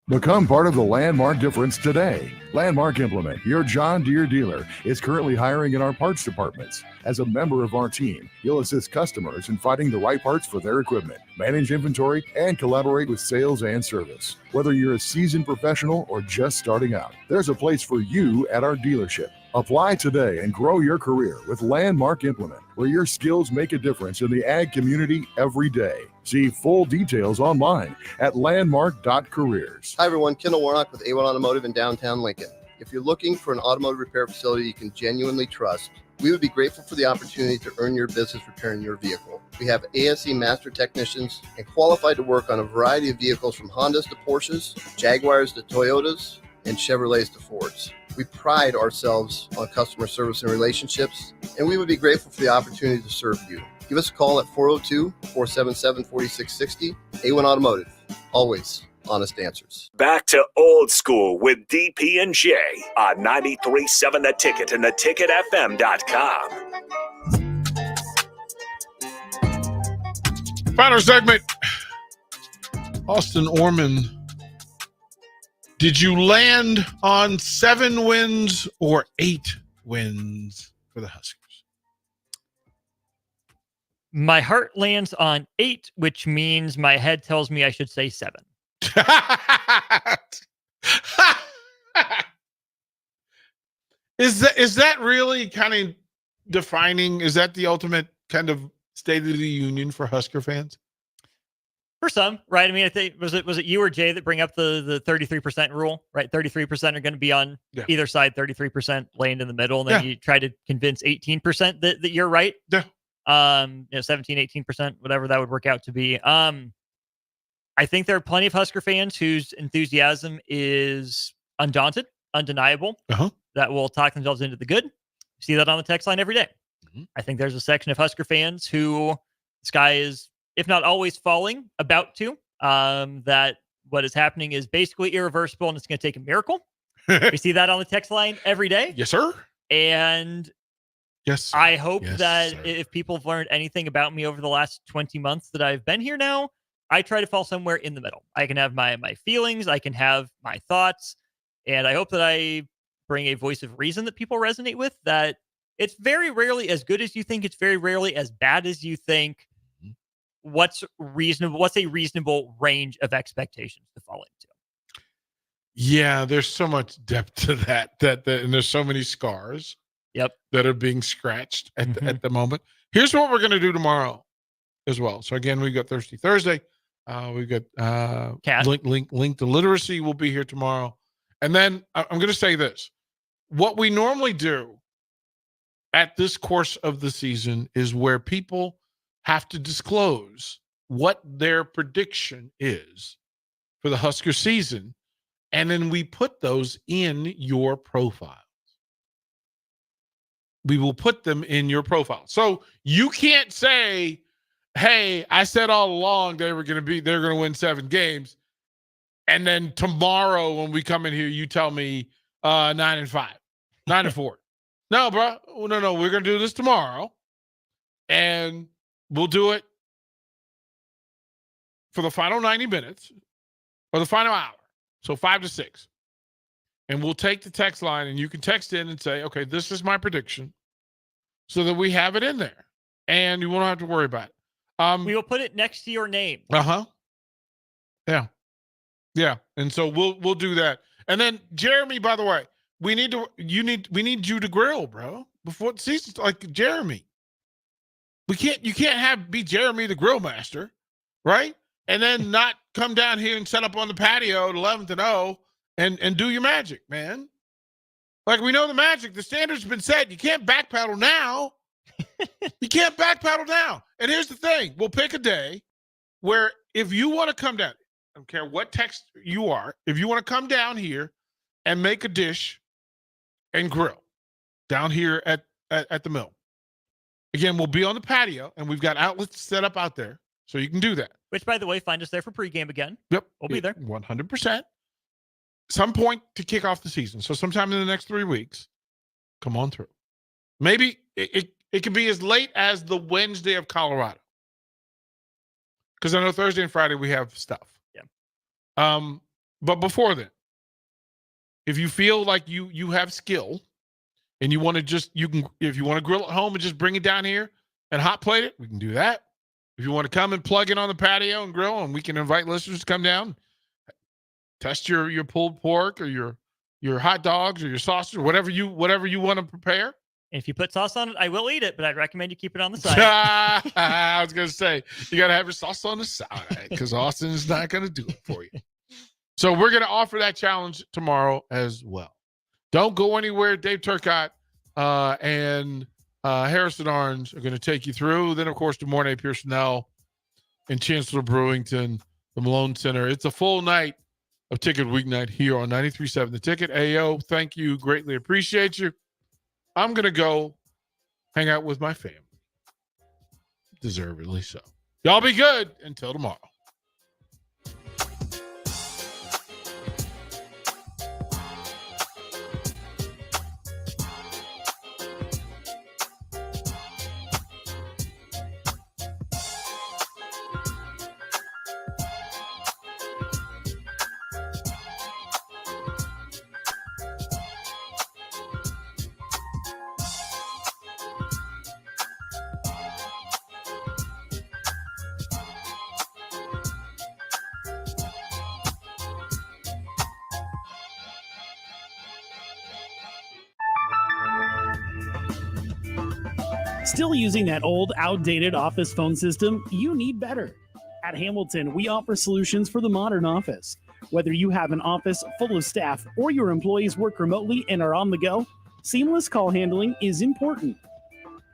[SPEAKER 2] Become part of the Landmark difference today. Landmark Implement, your John Deere dealer, is currently hiring in our parts departments. As a member of our team, you'll assist customers in finding the right parts for their equipment, manage inventory, and collaborate with sales and service. Whether you're a seasoned professional or just starting out, there's a place for you at our dealership. Apply today and grow your career with Landmark Implement, where your skills make a difference in the ag community every day. See full details online at landmark.careers.
[SPEAKER 3] Hi everyone, Kendall Warnock with A1 Automotive in downtown Lincoln. If you're looking for an automotive repair facility you can genuinely trust, we would be grateful for the opportunity to earn your business repairing your vehicle. We have ASE master technicians and qualified to work on a variety of vehicles from Hondas to Porsches, Jaguars to Toyotas, and Chevrolets to Fords. We pride ourselves on customer service and relationships, and we would be grateful for the opportunity to serve you. Give us a call at 402-477-4660. A1 Automotive, always honest answers.
[SPEAKER 8] Back to old school with DP and J on 93.7 The Ticket and theticketfm.com.
[SPEAKER 11] Final segment. Austin Orman. Did you land on 7 wins or 8 wins for the Huskers?
[SPEAKER 4] My heart lands on 8, which means my head tells me I should say 7.
[SPEAKER 11] Is that really kind of defining? Is that the ultimate kind of State of the Union for Husker fans?
[SPEAKER 4] For some, right? I mean, I think was it you or Jay that bring up the 33% rule, right? 33% are going to be on either side, 33% laying in the middle, and then you try to convince 18% that you're right.
[SPEAKER 11] Yeah.
[SPEAKER 4] 17, 18%, whatever that would work out to be. I think there are plenty of Husker fans whose enthusiasm is undaunted, undeniable, that will talk themselves into the good. You see that on the text line every day. Mm-hmm. I think there's a section of Husker fans who the sky is, if not always falling, about to, that what is happening is basically irreversible and it's going to take a miracle. We see that on the text line every day.
[SPEAKER 11] Yes, sir.
[SPEAKER 4] And
[SPEAKER 11] Yes.
[SPEAKER 4] I hope
[SPEAKER 11] Yes,
[SPEAKER 4] that
[SPEAKER 11] sir.
[SPEAKER 4] if people have learned anything about me over the last 20 months that I've been here now, I try to fall somewhere in the middle. I can have my feelings, I can have my thoughts, and I hope that I bring a voice of reason that people resonate with, that it's very rarely as good as you think, it's very rarely as bad as you think. What's reasonable? What's a reasonable range of expectations to fall into?
[SPEAKER 11] Yeah, there's so much depth to that and there's so many scars.
[SPEAKER 4] Yep.
[SPEAKER 11] That are being scratched at the moment. Here's what we're going to do tomorrow as well. So again, we got Thirsty Thursday. We got link to literacy will be here tomorrow. And then I'm going to say this. What we normally do at this course of the season is where people have to disclose what their prediction is for the Husker season. And then we put those in your profile. We will put them in your profile. So you can't say, hey, I said all along they're going to win 7 games. And then tomorrow when we come in here, you tell me 9-5, 9-4. No, bro. No. We're going to do this tomorrow. And we'll do it for the final 90 minutes or the final hour. So 5 to 6. And we'll take the text line and you can text in and say, okay, this is my prediction, so that we have it in there and you won't have to worry about it.
[SPEAKER 4] We will put it next to your name.
[SPEAKER 11] Uh-huh. Yeah. Yeah. And so we'll do that. And then Jeremy, by the way, we need you to grill, bro. Before the season's like Jeremy. You can't be Jeremy the grill master, right? And then not come down here and set up on the patio at 11-0 and do your magic, man. Like, we know the magic. The standard's been set. You can't backpedal now. You can't backpedal now. And here's the thing. We'll pick a day where if you want to come down, I don't care what text you are, if you want to come down here and make a dish and grill down here at the mill. Again, we'll be on the patio, and we've got outlets set up out there, so you can do that.
[SPEAKER 4] Which, by the way, find us there for pregame again.
[SPEAKER 11] Yep.
[SPEAKER 4] We'll be there.
[SPEAKER 11] 100%. Some point to kick off the season. So sometime in the next 3 weeks, come on through. Maybe it could be as late as the Wednesday of Colorado. Because I know Thursday and Friday we have stuff.
[SPEAKER 4] Yeah.
[SPEAKER 11] But before then, if you feel like you have skill and you want to if you want to grill at home and just bring it down here and hot plate it, we can do that. If you want to come and plug in on the patio and grill, and we can invite listeners to come down, test your pulled pork or your hot dogs or your sausage or whatever you want to prepare.
[SPEAKER 4] And if you put sauce on it, I will eat it, but I'd recommend you keep it on the side.
[SPEAKER 11] I was going to say, you got to have your sauce on the side because Austin is not going to do it for you. So we're going to offer that challenge tomorrow as well. Don't go anywhere. Dave Turcotte and Harrison Arns are going to take you through. Then, of course, DeMornay Pearsonell and Chancellor Brewington, the Malone Center. It's a full night of Ticket Weeknight here on 93.7 The Ticket. AO, thank you. Greatly appreciate you. I'm going to go hang out with my family. Deservedly so. Y'all be good until tomorrow.
[SPEAKER 26] Still using that old, outdated office phone system? You need better. At Hamilton, we offer solutions for the modern office. Whether you have an office full of staff or your employees work remotely and are on the go, seamless call handling is important.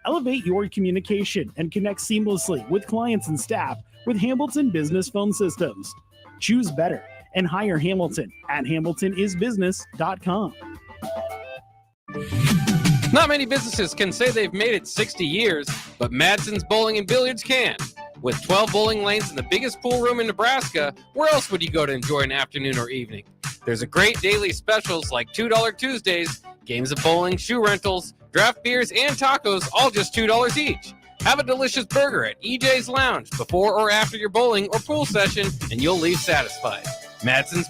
[SPEAKER 26] Elevate your communication and connect seamlessly with clients and staff with Hamilton Business Phone Systems. Choose better and hire Hamilton at hamiltonisbusiness.com.
[SPEAKER 14] Not many businesses can say they've made it 60 years, but Madsen's Bowling and Billiards can. With 12 bowling lanes and the biggest pool room in Nebraska, where else would you go to enjoy an afternoon or evening? There's a great daily specials like $2 Tuesdays, games of bowling, shoe rentals, Draft beers and tacos, all just $2 each. Have a delicious burger at EJ's Lounge before or after your bowling or pool session, and you'll leave satisfied. Madsen's